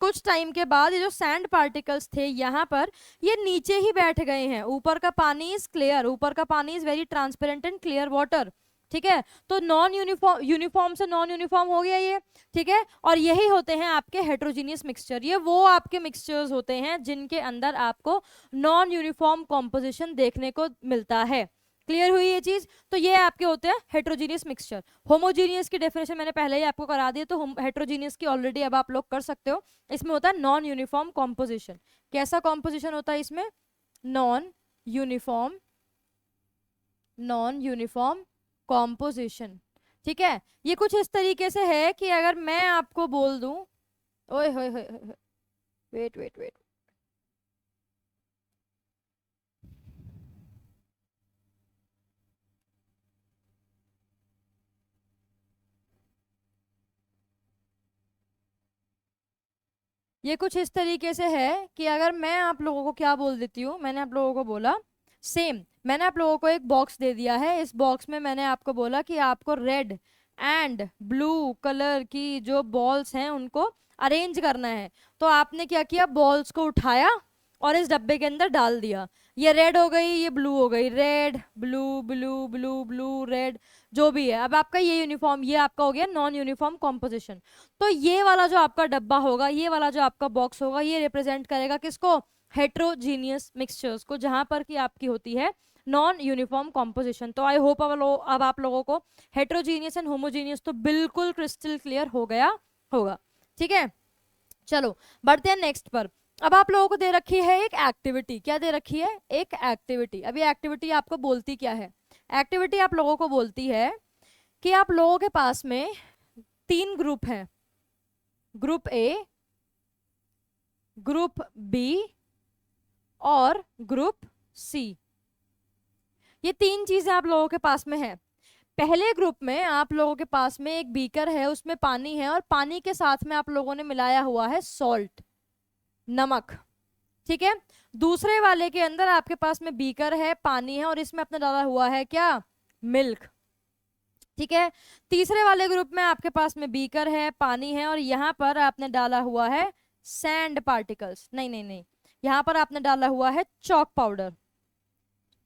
कुछ टाइम के बाद ये जो सैंड पार्टिकल्स थे यहाँ पर, ये नीचे ही बैठ गए हैं। ऊपर का पानी इज क्लियर, ऊपर का पानी is very transparent and clear water. ठीक है, तो नॉन यूनिफॉर्म से नॉन यूनिफॉर्म हो गया ये। ठीक है, और यही होते हैं आपके हेट्रोजीनियस मिक्सचर। ये वो आपके मिक्सचर्स होते हैं जिनके अंदर आपको नॉन यूनिफॉर्म कॉम्पोजिशन देखने को मिलता है। क्लियर हुई ये चीज? तो ये आपके होते हैं हेट्रोजीनियस मिक्सचर। होमोजीनियस की डेफिनेशन मैंने पहले ही आपको करा दी है, तो हेट्रोजीनियस की ऑलरेडी अब आप लोग कर सकते हो। इसमें होता है नॉन यूनिफॉर्म कॉम्पोजिशन। कैसा कॉम्पोजिशन होता है इसमें? Non uniform composition. ठीक है, ये कुछ इस तरीके से है कि अगर मैं आपको बोल दूं, ओए होए होए, वेट वेट वेट, ये कुछ इस तरीके से है कि अगर मैं आप लोगों को क्या बोल देती हूँ, मैंने आप लोगों को बोला सेम, मैंने आप लोगों को एक बॉक्स दे दिया है, इस बॉक्स में मैंने आपको बोला कि आपको रेड एंड ब्लू कलर की जो बॉल्स हैं उनको अरेंज करना है। तो आपने क्या किया, बॉल्स को उठाया और इस डब्बे के अंदर डाल दिया। ये रेड हो गई, ये ब्लू हो गई, red blue blue blue blue red, जो भी है। अब आपका ये यूनिफॉर्म, ये आपका हो गया नॉन यूनिफॉर्म कॉम्पोजिशन। तो ये वाला जो आपका डब्बा होगा, ये वाला जो आपका बॉक्स होगा, ये रिप्रेजेंट करेगा किसको? हेट्रोजीनियस मिक्सचर्स को, जहां पर कि आपकी होती है नॉन यूनिफॉर्म कॉम्पोजिशन। तो आई होप अब आप लोगों को हेट्रोजीनियस एंड होमोजीनियस तो बिल्कुल क्रिस्टल क्लियर हो गया होगा। ठीक है, चलो बढ़ते हैं नेक्स्ट पर। अब आप लोगों को दे रखी है एक एक्टिविटी। क्या दे रखी है? एक एक्टिविटी। अभी एक्टिविटी आपको बोलती क्या है? एक्टिविटी आप लोगों को बोलती है कि आप लोगों के पास में 3 ग्रुप हैं, ग्रुप ए, ग्रुप बी और ग्रुप सी। ये 3 चीजें आप लोगों के पास में है। पहले ग्रुप में आप लोगों के पास में एक बीकर है, उसमें पानी है और पानी के साथ में आप लोगों ने मिलाया हुआ है सॉल्ट, नमक। ठीक है, दूसरे वाले के अंदर आपके पास में बीकर है, पानी है और इसमें आपने डाला हुआ है क्या? मिल्क। ठीक है, तीसरे वाले ग्रुप में आपके पास में बीकर है, पानी है और यहाँ पर आपने डाला हुआ है सैंड पार्टिकल्स, नहीं नहीं नहीं, यहाँ पर आपने डाला हुआ है चॉक पाउडर,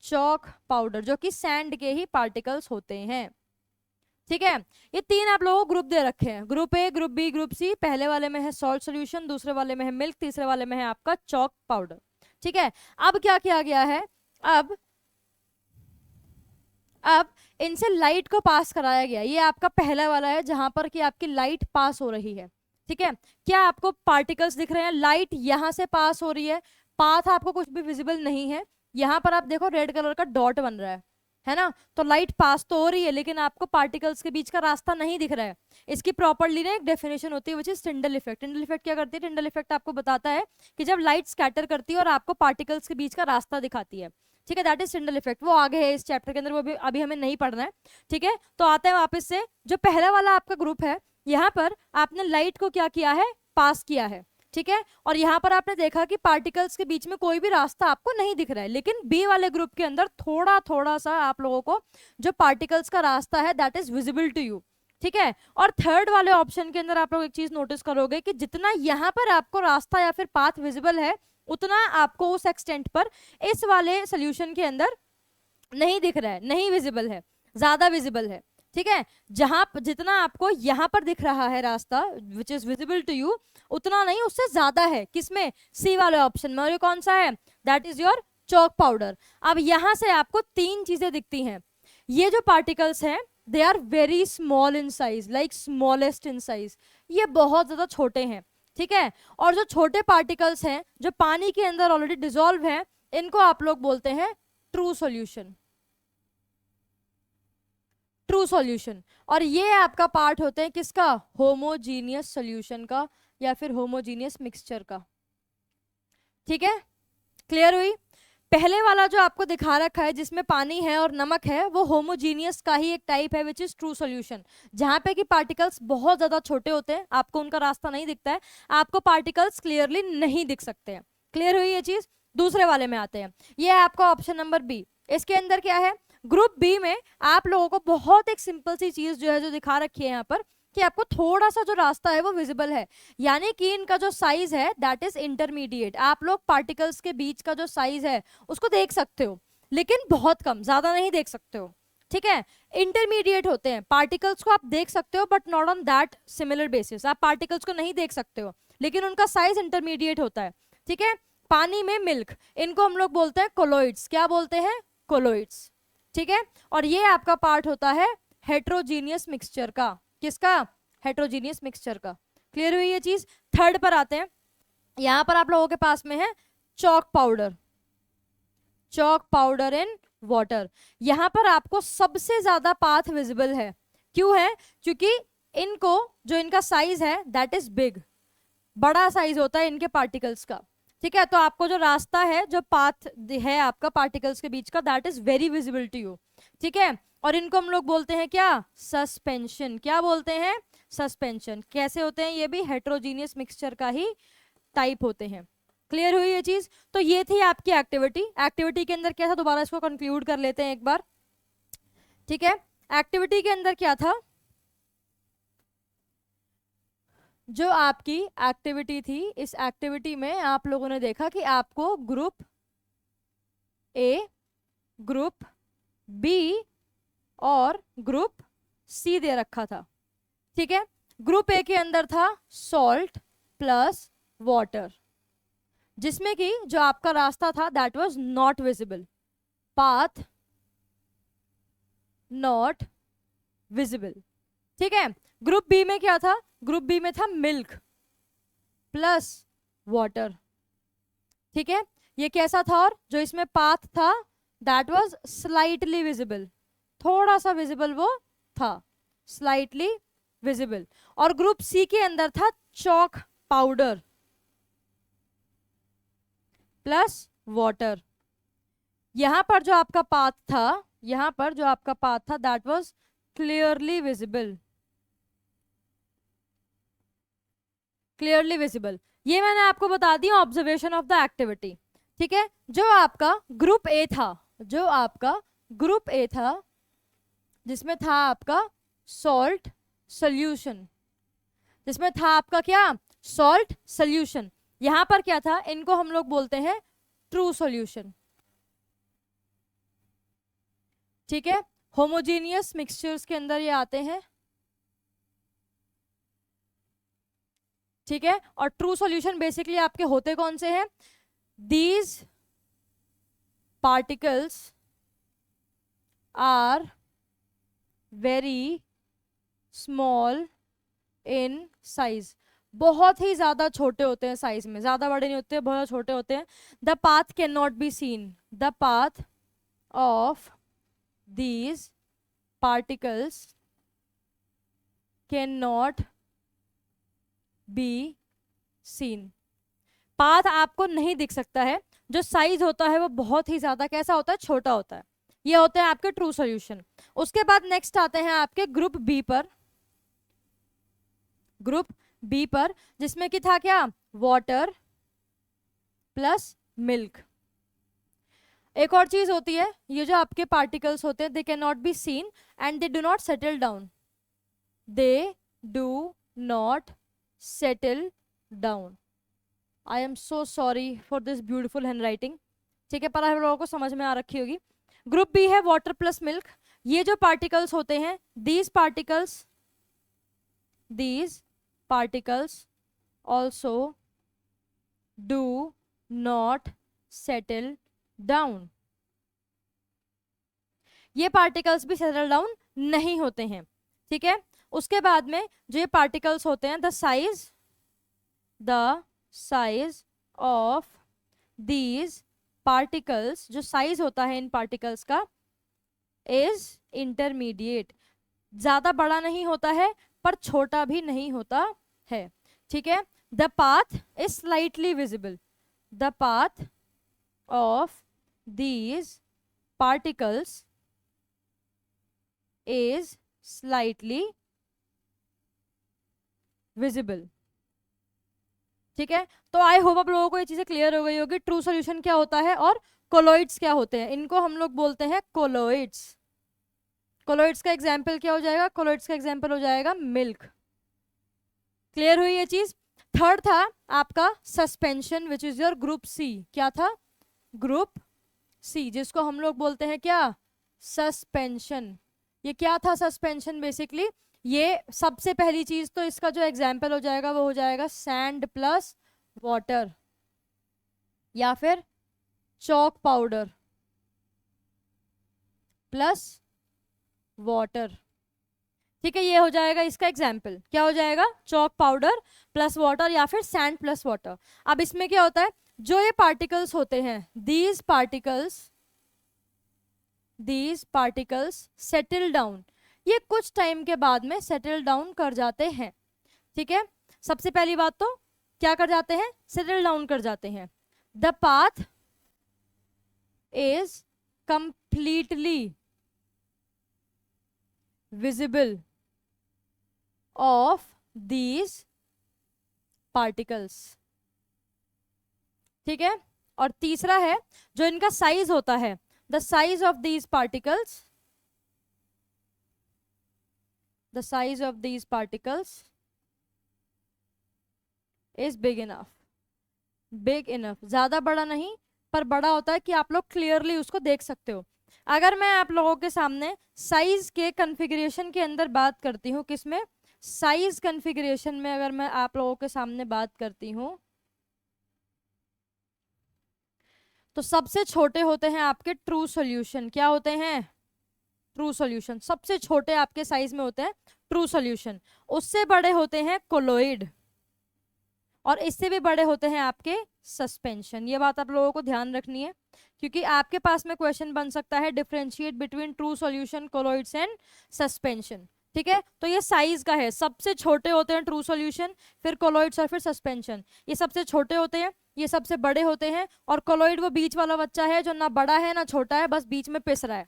चॉक पाउडर जो कि सैंड के ही पार्टिकल्स होते हैं। ठीक है, ये 3 आप लोगों को ग्रुप दे रखे हैं, group A, group B, group C. पहले वाले में है सॉल्ट सॉल्यूशन, दूसरे वाले में है मिल्क, तीसरे वाले में है आपका चॉक पाउडर। ठीक है, अब क्या किया गया है, अब इनसे लाइट को पास कराया गया। ये आपका पहला वाला है जहां पर कि आपकी लाइट पास हो रही है। ठीक है, क्या आपको पार्टिकल्स दिख रहे हैं? लाइट यहां से पास हो रही है, पाथ आपको कुछ भी विजिबल नहीं है। यहाँ पर आप देखो रेड कलर का डॉट बन रहा है ना, तो लाइट पास तो हो रही है लेकिन आपको पार्टिकल्स के बीच का रास्ता नहीं दिख रहा है। इसकी प्रॉपर्ली ना एक डेफिनेशन होती है which is Tyndall effect. Tyndall effect क्या करती है? टिंडल इफेक्ट आपको बताता है कि जब लाइट स्कैटर करती है और आपको पार्टिकल्स के बीच का रास्ता दिखाती है। ठीक है, दैट इज टिंडल इफेक्ट। वो आगे है इस चैप्टर के अंदर, वो अभी हमें नहीं पढ़ना है। ठीक है, तो आते हैं वापस से, जो पहला वाला आपका ग्रुप है, यहाँ पर आपने लाइट को क्या किया है? पास किया है। ठीक है, और यहाँ पर आपने देखा कि पार्टिकल्स के बीच में कोई भी रास्ता आपको नहीं दिख रहा है, लेकिन बी वाले ग्रुप के अंदर थोड़ा थोड़ा सा आप लोगों को जो पार्टिकल्स का रास्ता है that is visible to you. ठीक है, और थर्ड वाले ऑप्शन के अंदर आप लोग एक चीज नोटिस करोगे कि जितना यहाँ पर आपको रास्ता या फिर पाथ विजिबल है, उतना आपको उस एक्सटेंट पर इस वाले सोल्यूशन के अंदर नहीं दिख रहा है, नहीं विजिबल है। ज्यादा विजिबल है, ठीक है। जहां जितना आपको यहाँ पर दिख रहा है रास्ता which is visible to you, उतना नहीं, उससे ज्यादा है किसमें, सी वाले ऑप्शन में। और ये कौन सा है, that is your chalk powder. अब यहां से आपको तीन चीजें दिखती हैं। ये जो पार्टिकल्स हैं they are very small in size, like smallest in size, ये बहुत ज्यादा छोटे हैं, ठीक है। और जो छोटे पार्टिकल्स हैं जो पानी के अंदर ऑलरेडी डिसॉल्व हैं, इनको आप लोग बोलते हैं ट्रू सॉल्यूशन, ट्रू सॉल्यूशन। और ये आपका पार्ट होते हैं किसका, होमोजीनियस सॉल्यूशन का या फिर होमोजीनियस मिक्सचर का, ठीक है। क्लियर हुई। पहले वाला जो आपको दिखा रखा है जिसमें पानी है और नमक है, वो होमोजीनियस का ही एक टाइप है विच इज ट्रू सॉल्यूशन, जहां पे कि पार्टिकल्स बहुत ज्यादा छोटे होते हैं, आपको उनका रास्ता नहीं दिखता है, आपको पार्टिकल्स क्लियरली नहीं दिख सकते हैं। क्लियर हुई ये चीज। दूसरे वाले में आते हैं, ये है आपका ऑप्शन नंबर बी। इसके अंदर क्या है, ग्रुप बी में आप लोगों को बहुत एक सिंपल सी चीज जो है जो दिखा रखी है यहाँ पर, कि आपको थोड़ा सा जो रास्ता है वो विजिबल है, यानी कि इनका जो साइज है दैट इज इंटरमीडिएट। आप लोग पार्टिकल्स के बीच का जो साइज है उसको देख सकते हो, लेकिन बहुत कम, ज्यादा नहीं देख सकते हो, ठीक है। इंटरमीडिएट होते हैं पार्टिकल्स को, आप देख सकते हो but not on that similar basis. आप पार्टिकल्स को नहीं देख सकते हो लेकिन उनका साइज इंटरमीडिएट होता है, ठीक है। पानी में मिल्क, इनको हम लोग बोलते हैं कोलोइड्स। क्या बोलते हैं, कोलोइड्स, ठीक है। और ये आपका पार्ट होता है हेट्रोजीनियस मिक्सचर का, किसका, हेट्रोजीनियस मिक्सचर का। क्लियर हुई ये चीज। थर्ड पर आते हैं, यहां पर आप लोगों के पास में है chalk powder, chalk powder in water. यहां पर आपको सबसे ज्यादा पाथ विजिबल है, क्यों है, क्योंकि इनको जो इनका साइज है दैट इज बिग, बड़ा साइज होता है इनके पार्टिकल्स का, ठीक है। तो आपको जो रास्ता है, जो पाथ है आपका पार्टिकल्स के बीच का, that is very visible to you, ठीक है। और इनको हम लोग बोलते हैं क्या, सस्पेंशन। क्या बोलते हैं, सस्पेंशन। कैसे होते हैं, ये भी हेट्रोजीनियस मिक्सचर का ही टाइप होते हैं। क्लियर हुई ये चीज। तो ये थी आपकी एक्टिविटी। एक्टिविटी के अंदर क्या था, दोबारा इसको कंक्लूड कर लेते हैं एक बार, ठीक है। एक्टिविटी के अंदर क्या था, जो आपकी एक्टिविटी थी, इस एक्टिविटी में आप लोगों ने देखा कि आपको ग्रुप ए, ग्रुप बी और ग्रुप सी दे रखा था, ठीक है। ग्रुप ए के अंदर था सॉल्ट प्लस वाटर, जिसमें कि जो आपका रास्ता था that was not visible, path not visible, ठीक है। ग्रुप बी में क्या था, ग्रुप बी में था मिल्क प्लस वाटर, ठीक है। ये कैसा था, और जो इसमें पाथ था दैट वाज स्लाइटली विजिबल, थोड़ा सा विजिबल वो था, स्लाइटली विजिबल। और ग्रुप सी के अंदर था चॉक पाउडर प्लस वाटर। यहां पर जो आपका पाथ था, यहां पर जो आपका पाथ था that was clearly visible, clearly visible. ये मैंने आपको बता दिया ऑब्जर्वेशन ऑफ द एक्टिविटी, ठीक है। जो आपका ग्रुप ए था, जो आपका ग्रुप ए था, जिसमें था आपका सॉल्ट सॉल्यूशन, जिसमें था आपका क्या, सॉल्ट सॉल्यूशन। यहां पर क्या था, इनको हम लोग बोलते हैं ट्रू सॉल्यूशन, ठीक है। होमोजीनियस मिक्सचर्स के अंदर ये आते हैं, ठीक है। और ट्रू सॉल्यूशन बेसिकली आपके होते कौन से हैं, these particles are very small in size, बहुत ही ज्यादा छोटे होते हैं साइज में, ज्यादा बड़े नहीं होते, बहुत छोटे होते हैं। The path can not be seen, the path of these particles can not be seen. Path आपको नहीं दिख सकता है, जो साइज होता है वो बहुत ही ज्यादा कैसा होता है, छोटा होता है। ये होते हैं आपके ट्रू सॉल्यूशन। उसके बाद नेक्स्ट आते हैं आपके ग्रुप बी पर, ग्रुप बी पर, जिसमें कि था क्या, वाटर प्लस मिल्क। एक और चीज होती है, ये जो आपके पार्टिकल्स होते हैं they can not be seen and they do not settle down, they do not settle down. I am so sorry for this beautiful hand writing, ठीक है, पर आप लोगों को समझ में आ रखी होगी। ग्रुप बी है वाटर प्लस मिल्क, ये जो पार्टिकल्स होते हैं, these particles also do not settle down. ये पार्टिकल्स भी सेटल डाउन नहीं होते हैं, ठीक है। उसके बाद में जो ये पार्टिकल्स होते हैं, the size of these particles, जो साइज होता है इन पार्टिकल्स का, इज इंटरमीडिएट, ज्यादा बड़ा नहीं होता है पर छोटा भी नहीं होता है, ठीक है। The path is slightly visible, the path of these particles is slightly visible, ठीक है। तो आई होप आप लोगों को ये चीजें क्लियर हो गई होगी, ट्रू सॉल्यूशन क्या होता है और कोलोइड्स क्या होते हैं। इनको हम लोग बोलते हैं कोलोइड्स। कोलोइड्स का एग्जाम्पल क्या हो जाएगा, कोलोइड्स का एग्जाम्पल हो जाएगा मिल्क। क्लियर हुई ये चीज। थर्ड था आपका suspension, which is your group C. क्या था, ग्रुप सी, जिसको हम लोग बोलते हैं क्या, सस्पेंशन। ये क्या था सस्पेंशन, बेसिकली ये सबसे पहली चीज तो इसका जो एग्जाम्पल हो जाएगा वो हो जाएगा सैंड प्लस वाटर, या फिर चॉक पाउडर प्लस वाटर, ठीक है। ये हो जाएगा इसका एग्जाम्पल, क्या हो जाएगा, चॉक पाउडर प्लस वाटर या फिर सैंड प्लस वाटर। अब इसमें क्या होता है, जो ये पार्टिकल्स होते हैं, दीज पार्टिकल्स सेटल डाउन, ये कुछ टाइम के बाद में सेटल डाउन कर जाते हैं, ठीक है। सबसे पहली बात तो क्या कर जाते हैं, सेटल डाउन कर जाते हैं। The path is completely visible of these particles, ठीक है। और तीसरा है जो इनका साइज होता है, the size of these particles is big enough, ज्यादा बड़ा नहीं पर बड़ा होता है कि आप लोग क्लियरली उसको देख सकते हो। अगर मैं आप लोगों के सामने साइज के कॉन्फ़िगरेशन के अंदर बात करती हूँ, किसमें, साइज कॉन्फ़िगरेशन में अगर मैं आप लोगों के सामने बात करती हूँ, तो सबसे छोटे होते हैं आपके ट्रू सॉल्यूशन। क्या होते हैं, ट्रू सॉल्यूशन। सबसे छोटे आपके साइज में होते हैं ट्रू सॉल्यूशन। उससे बड़े होते हैं कोलोइड, और इससे भी बड़े होते हैं आपके सस्पेंशन। ये बात आप लोगों को ध्यान रखनी है, क्योंकि आपके पास में क्वेश्चन बन सकता है differentiate between true solution, colloids and suspension, ठीक है। तो ये साइज का है, सबसे छोटे होते हैं ट्रू सॉल्यूशन, फिर कोलोइड्स और फिर सस्पेंशन। ये सबसे छोटे होते हैं, ये सबसे बड़े होते हैं, और कोलोइड वो बीच वाला बच्चा है जो ना बड़ा है ना छोटा है, बस बीच में पिस रहा है,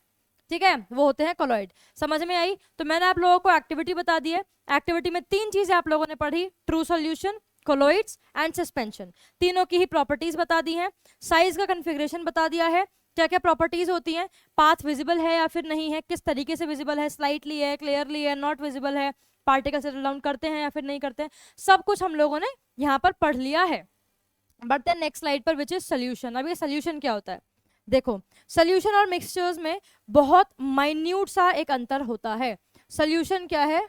ठीक है, वो होते हैं कोलोइड। समझ में आई। तो मैंने आप लोगों को एक्टिविटी बता दी है। एक्टिविटी में 3 चीजें आप लोगों ने पढ़ी, true solution, colloids and suspension. तीनों की ही प्रॉपर्टीज बता दी हैं, साइज का कॉन्फ़िगरेशन बता दिया है, क्या क्या प्रॉपर्टीज होती हैं, पाथ विजिबल है या फिर नहीं है, किस तरीके से विजिबल है, स्लाइटली है, क्लियरली है, नॉट विजिबल है, पार्टिकल सेटल डाउन करते हैं या फिर नहीं करते हैं, सब कुछ हम लोगों ने यहाँ पर पढ़ लिया है। बढ़ते हैं नेक्स्ट स्लाइड पर, विच इज सोल्यूशन। अब ये सोल्यूशन क्या होता है, देखो, सोल्यूशन और मिक्सचर्स में बहुत माइन्यूट सा एक अंतर होता है। सोल्यूशन क्या है,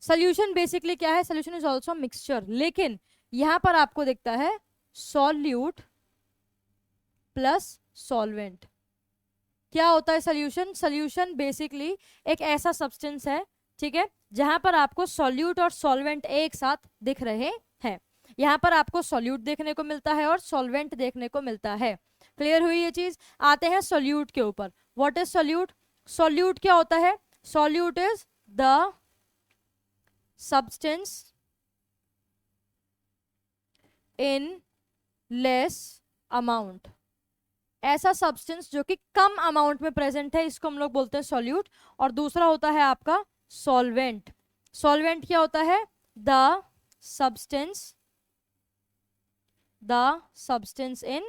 सोल्यूशन बेसिकली क्या है, सोल्यूशन इज ऑल्सो मिक्सचर, लेकिन यहां पर आपको दिखता है सॉल्यूट प्लस सॉल्वेंट। क्या होता है सोल्यूशन, सोल्यूशन बेसिकली एक ऐसा सब्सटेंस है, ठीक है, जहां पर आपको सॉल्यूट और सॉल्वेंट एक साथ दिख रहे हैं। यहां पर आपको सॉल्यूट देखने को मिलता है और सॉल्वेंट देखने को मिलता है। क्लियर हुई ये चीज। आते हैं सॉल्यूट के ऊपर। व्हाट इज सॉल्यूट, सॉल्यूट क्या होता है, solute is the substance in less amount, ऐसा सब्सटेंस जो कि कम अमाउंट में प्रेजेंट है, इसको हम लोग बोलते हैं सॉल्यूट। और दूसरा होता है आपका सॉल्वेंट। सॉल्वेंट क्या होता है, the substance in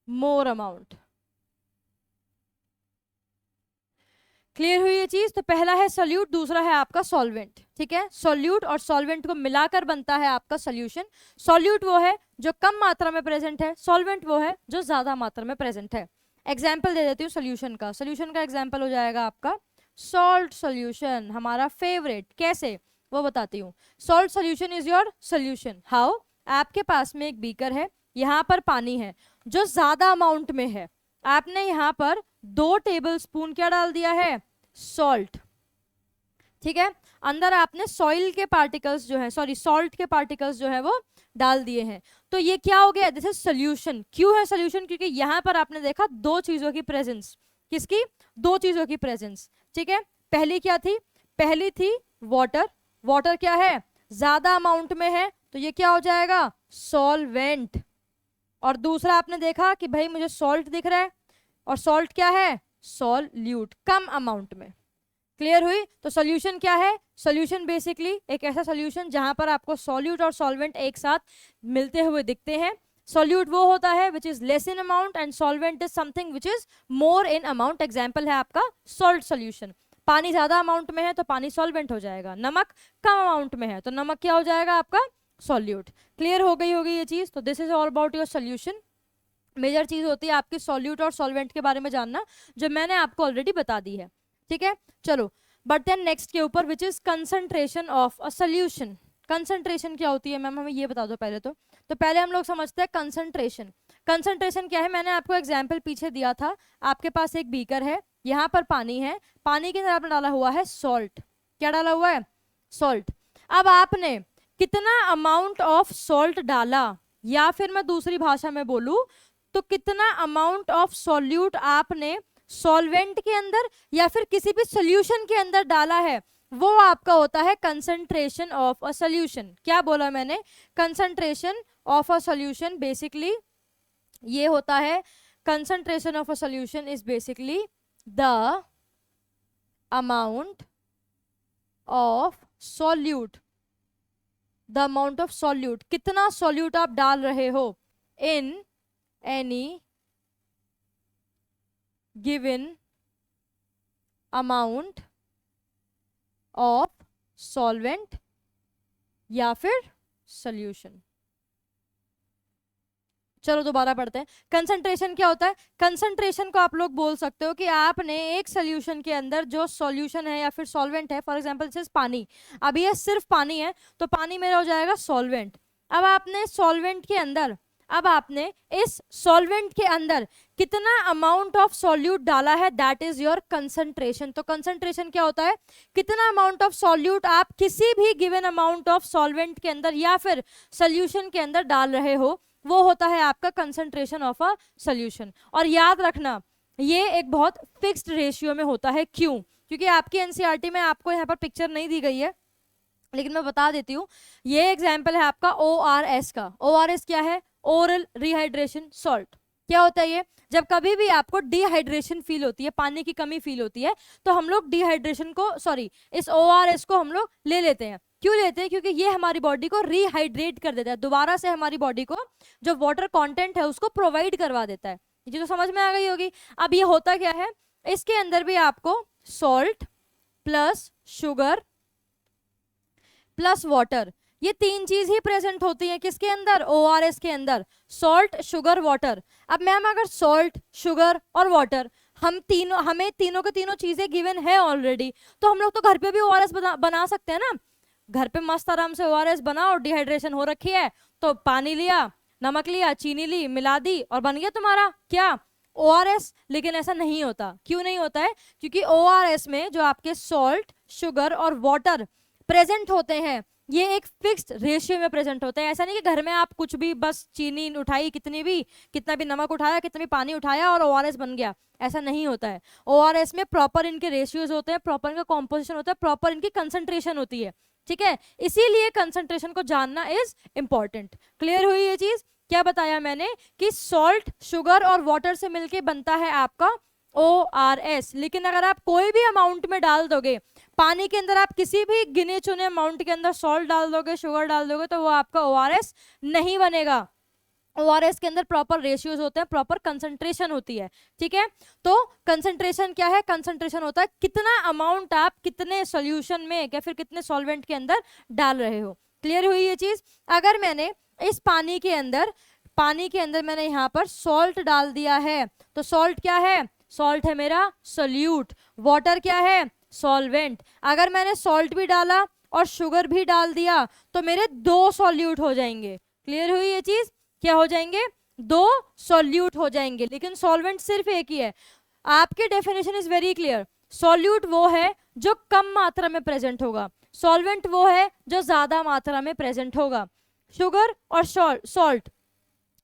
more amount। Clear हुई ये चीज। तो पहला है सॉल्यूट, दूसरा है आपका सॉल्वेंट, ठीक है। सॉल्यूट और सॉल्वेंट को मिलाकर बनता है आपका सॉल्यूशन। सॉल्यूट वो है जो कम मात्रा में प्रेजेंट है, सॉल्वेंट वो है जो ज्यादा मात्रा में प्रेजेंट है। एग्जाम्पल दे देती हूँ सोल्यूशन का। सोल्यूशन का एग्जाम्पल हो जाएगा आपका सॉल्ट सोल्यूशन, हमारा फेवरेट। कैसे वो बताती हूँ। Salt solution is your solution. How? आपके पास में एक बीकर है, यहाँ पर पानी है जो ज्यादा अमाउंट में है। आपने यहाँ पर 2 टेबल स्पून क्या डाल दिया है? सॉल्ट। ठीक है, अंदर आपने सॉइल के पार्टिकल्स जो है, सॉरी सॉल्ट के पार्टिकल्स जो है वो डाल दिए हैं। तो ये क्या हो गया? This is solution. क्यों है सोल्यूशन? क्योंकि यहाँ पर आपने देखा 2 चीजों की प्रेजेंस। किसकी? 2 चीजों की प्रेजेंस। ठीक है, पहली क्या थी? पहली थी वाटर। वाटर क्या है? ज्यादा अमाउंट में है, तो ये क्या हो जाएगा? सॉल्वेंट। और दूसरा आपने देखा कि भाई मुझे सॉल्ट दिख रहा है, और सॉल्ट क्या है? सॉल्यूट, कम अमाउंट में। क्लियर हुई? तो सॉल्यूशन क्या है? सॉल्यूशन बेसिकली एक ऐसा सॉल्यूशन जहां पर आपको सॉल्यूट और सॉल्वेंट एक साथ मिलते हुए दिखते हैं। सॉल्यूट वो होता है which is less in amount, and solvent is something which is more in amount. Example है आपका सॉल्ट सॉल्यूशन। पानी ज्यादा अमाउंट में है तो पानी सॉल्वेंट हो जाएगा, नमक कम अमाउंट में है तो नमक क्या हो जाएगा आपका? सॉल्यूट। क्लियर हो गई होगी ये चीज? तो this is all about your solution. Major चीज होती है आपकी सॉल्यूट और सॉल्वेंट के बारे में जानना, जो मैंने आपको ऑलरेडी बता दी है। ठीक है, चलो बढ़ते हैं नेक्स्ट के ऊपर, which is concentration of a solution. Concentration क्या होती है मैम, हमें ये बता दो पहले तो पहले हम लोग समझते हैं कंसंट्रेशन। कंसंट्रेशन क्या है? मैंने आपको एग्जाम्पल पीछे दिया था। आपके पास एक बीकर है, यहाँ पर पानी है, पानी के अंदर आपने डाला हुआ है सॉल्ट। क्या डाला हुआ है? सॉल्ट। अब आपने कितना अमाउंट ऑफ सॉल्ट डाला, या फिर मैं दूसरी भाषा में बोलूं तो कितना अमाउंट ऑफ सॉल्यूट आपने सॉल्वेंट के अंदर या फिर किसी भी सॉल्यूशन के अंदर डाला है, वो आपका होता है कंसंट्रेशन ऑफ अ सॉल्यूशन। क्या बोला मैंने? Concentration of a solution basically ये होता है, concentration of a solution is basically the amount of solute, the amount of solute, कितना सॉल्यूट आप डाल रहे हो in any given amount of solvent या फिर सॉल्यूशन। चलो दोबारा पढ़ते हैं। कंसंट्रेशन क्या होता है? कंसंट्रेशन को आप लोग बोल सकते हो कि आपने एक सॉल्यूशन के अंदर जो सॉल्यूशन है या फिर सॉल्वेंट है, फॉर एग्जांपल जैसे पानी, अब ये सिर्फ पानी है तो पानी मेरा हो जाएगा सॉल्वेंट। अब आपने सॉल्वेंट के अंदर, अब आपने इस सॉल्वेंट के अंदर कितना अमाउंट ऑफ सॉल्यूट डाला है, दैट इज योर कंसंट्रेशन। तो कंसंट्रेशन क्या होता है? कितना अमाउंट ऑफ सॉल्यूट आप किसी भी गिवन अमाउंट ऑफ सॉल्वेंट के अंदर या फिर सॉल्यूशन के अंदर डाल रहे हो, वो होता है आपका कंसंट्रेशन ऑफ अ सॉल्यूशन। और याद रखना ये एक बहुत फिक्स्ड रेशियो में होता है। क्यों? क्योंकि आपकी एनसीईआरटी में आपको यहाँ पर पिक्चर नहीं दी गई है, लेकिन मैं बता देती हूँ। ये एग्जाम्पल है आपका ORS का। ORS क्या है? Oral rehydration salt. क्या होता है ये? जब कभी भी आपको डिहाइड्रेशन फील होती है, पानी की कमी फील होती है, तो हम लोग डिहाइड्रेशन को, सॉरी इस ORS को हम लोग ले लेते हैं। क्यों लेते हैं? क्योंकि ये हमारी बॉडी को रिहाइड्रेट कर देता है, दोबारा से हमारी बॉडी को जो वाटर कंटेंट है उसको प्रोवाइड करवा देता है। ये तो समझ में आ गई होगी। अब ये होता क्या है? इसके अंदर भी आपको salt plus sugar plus water, ये 3 चीज ही प्रेजेंट होती है किसके अंदर? ORS के अंदर। Salt, sugar, water. अब मैम अगर सॉल्ट, शुगर और वाटर हमें तीनों के तीनों चीजें गिवन है ऑलरेडी, तो हम लोग तो घर पे भी ORS बना सकते हैं ना। घर पे मस्त आराम से ORS बनाओ, डिहाइड्रेशन हो रखी है तो पानी लिया, नमक लिया, चीनी ली, मिला दी और बन गया तुम्हारा क्या? ORS। लेकिन ऐसा नहीं होता। क्यों नहीं होता है? क्योंकि ORS में जो आपके सॉल्ट, शुगर और वाटर प्रेजेंट होते हैं, ये एक फिक्स्ड रेशियो में प्रेजेंट होते हैं। ऐसा नहीं कि घर में आप कुछ भी बस चीनी उठाई, कितना भी नमक उठाया, कितना भी पानी उठाया और ORS बन गया, ऐसा नहीं होता है। ORS में प्रॉपर इनके रेशियोज होते हैं, प्रॉपर इनका कॉम्पोजिशन होता है, प्रॉपर इनकी कंसंट्रेशन होती है। ठीक है, इसीलिए कंसंट्रेशन को जानना इज इंपॉर्टेंट। क्लियर हुई ये चीज? क्या बताया मैंने कि सॉल्ट, शुगर और वाटर से मिलके बनता है आपका ORS। लेकिन अगर आप कोई भी अमाउंट में डाल दोगे पानी के अंदर, आप किसी भी गिने चुने अमाउंट के अंदर सॉल्ट डाल दोगे, शुगर डाल दोगे, तो वो आपका ORS नहीं बनेगा। ORS के अंदर प्रॉपर रेशियोज होते हैं, प्रॉपर कंसंट्रेशन होती है। ठीक है, तो कंसंट्रेशन क्या है? कंसंट्रेशन होता है कितना अमाउंट आप कितने सॉल्यूशन में या फिर कितने सॉल्वेंट के अंदर डाल रहे हो। क्लियर हुई ये चीज? अगर मैंने इस पानी के अंदर पानी के अंदर मैंने यहाँ पर सॉल्ट डाल दिया है, तो सॉल्ट क्या है? सॉल्ट है मेरा सोल्यूट। वाटर क्या है? सॉल्वेंट। अगर मैंने सॉल्ट भी डाला और शुगर भी डाल दिया तो मेरे 2 सॉल्यूट हो जाएंगे। क्लियर हुई ये चीज? क्या हो जाएंगे? 2 सॉल्यूट हो जाएंगे, लेकिन सॉल्वेंट सिर्फ एक ही है। आपके definition is very clear. Solute वो है जो कम मात्रा में प्रेजेंट होगा, सॉल्वेंट वो है जो ज्यादा मात्रा में प्रेजेंट होगा। शुगर और सॉल्ट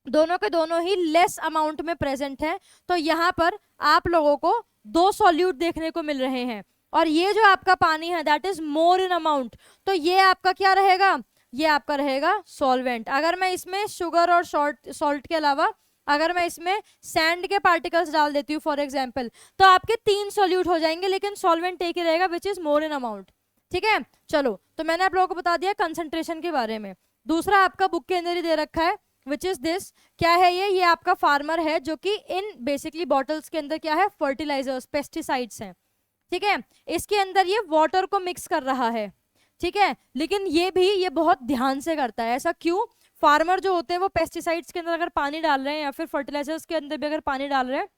दोनों के दोनों ही लेस अमाउंट में प्रेजेंट है, तो यहाँ पर आप लोगों को 2 सॉल्यूट देखने को मिल रहे हैं, और ये जो आपका पानी है that is more in amount, तो ये आपका क्या रहेगा? ये आपका रहेगा सॉल्वेंट। अगर मैं इसमें शुगर और सॉल्ट के अलावा अगर मैं इसमें सैंड के पार्टिकल्स डाल देती हूँ फॉर एग्जाम्पल, तो आपके 3 सॉल्यूट हो जाएंगे, लेकिन सॉल्वेंट एक ही रहेगा which is more in amount. ठीक है, चलो, तो मैंने आप लोगों को बता दिया कंसंट्रेशन के बारे में। दूसरा आपका बुक के अंदर ही दे रखा है विच इज दिस। क्या है ये आपका फार्मर है जो कि इन बेसिकली बॉटल्स के अंदर क्या है? फर्टिलाइजर्स, पेस्टिसाइड्स हैं। ठीक है, इसके अंदर ये वाटर को मिक्स कर रहा है। ठीक है, लेकिन ये बहुत ध्यान से करता है। ऐसा क्यों? फार्मर जो होते हैं वो पेस्टिसाइड्स के अंदर अगर पानी डाल रहे हैं या फिर फर्टिलाइजर्स के अंदर भी अगर पानी डाल रहे हैं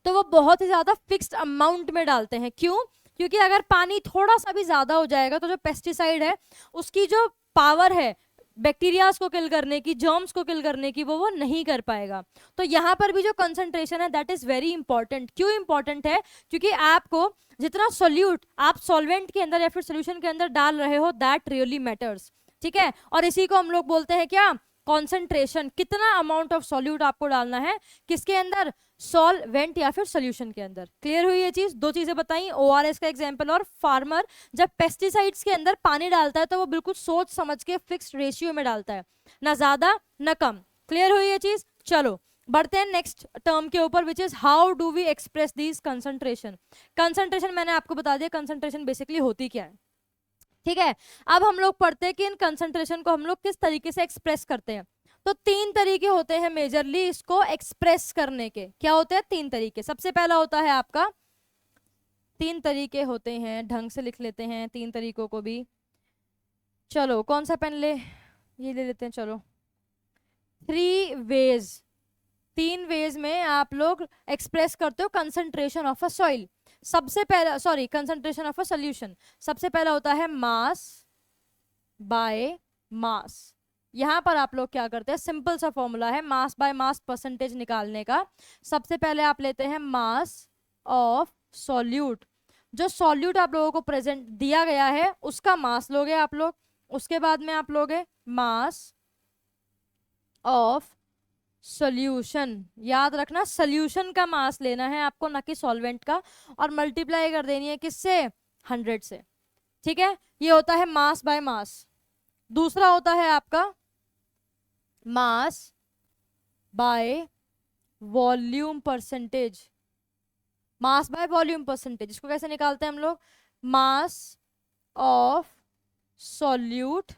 तो वो बहुत ही ज्यादा फिक्स्ड अमाउंट में डालते हैं। क्यों? क्योंकि अगर पानी थोड़ा सा भी ज्यादा हो जाएगा तो जो पेस्टिसाइड है उसकी जो पावर है बैक्टीरियाज को किल करने की, जर्म्स को किल करने की, वो नहीं कर पाएगा। तो यहाँ पर भी जो कंसंट्रेशन है दैट इज वेरी इंपॉर्टेंट। क्यों इंपॉर्टेंट है? क्योंकि आपको जितना सोल्यूट आप सॉल्वेंट के अंदर या फिर सोल्यूशन के अंदर डाल रहे हो दैट रियली मैटर्स। ठीक है, और इसी को हम लोग बोलते हैं क्या? कॉन्सेंट्रेशन। कितना अमाउंट ऑफ सॉल्यूट आपको डालना है किसके अंदर? सॉल्वेंट या फिर सोल्यूशन के अंदर। क्लियर हुई ये चीज? 2 चीजें बताई, ओआरएस का एग्जांपल और फार्मर जब पेस्टिसाइड्स के अंदर पानी डालता है तो वो बिल्कुल सोच समझ के फिक्स्ड रेशियो में डालता है, ना ज्यादा ना कम। क्लियर हुई ये चीज? चलो बढ़ते हैं नेक्स्ट टर्म के ऊपर which is how do we express this concentration. Concentration मैंने आपको बता दिया कंसंट्रेशन बेसिकली होती क्या है। ठीक है, अब हम लोग पढ़ते हैं कि इन कंसंट्रेशन को हम लोग किस तरीके से एक्सप्रेस करते हैं। तो 3 तरीके होते हैं मेजरली इसको एक्सप्रेस करने के। क्या होते हैं? 3 तरीके। सबसे पहला होता है आपका, 3 तरीके होते हैं, ढंग से लिख लेते हैं 3 तरीकों को भी। चलो कौन सा पेन ले? ये ले लेते हैं। चलो 3 वेज, 3 वेज में आप लोग एक्सप्रेस करते हो कंसंट्रेशन ऑफ अ सॉइल। सबसे पहला, sorry, concentration of a solution. सबसे पहला होता है मास बाय मास। यहां पर आप लोग क्या करते हैं? सिंपल सा फॉर्मूला है मास बाय मास परसेंटेज निकालने का। सबसे पहले आप लेते हैं मास ऑफ सॉल्यूट। जो सॉल्यूट आप लोगों को प्रेजेंट दिया गया है उसका मास लोगे आप लोग। उसके बाद में आप लोगे मास ऑफ सॉल्यूशन। याद रखना सॉल्यूशन का मास लेना है आपको, ना कि सॉल्वेंट का, और मल्टीप्लाई कर देनी है किससे? 100 से। ठीक है, ये होता है मास बाय मास। दूसरा होता है आपका मास by volume percentage. Mass by volume percentage, इसको कैसे निकालते हैं हम लोग? मास ऑफ सॉल्यूट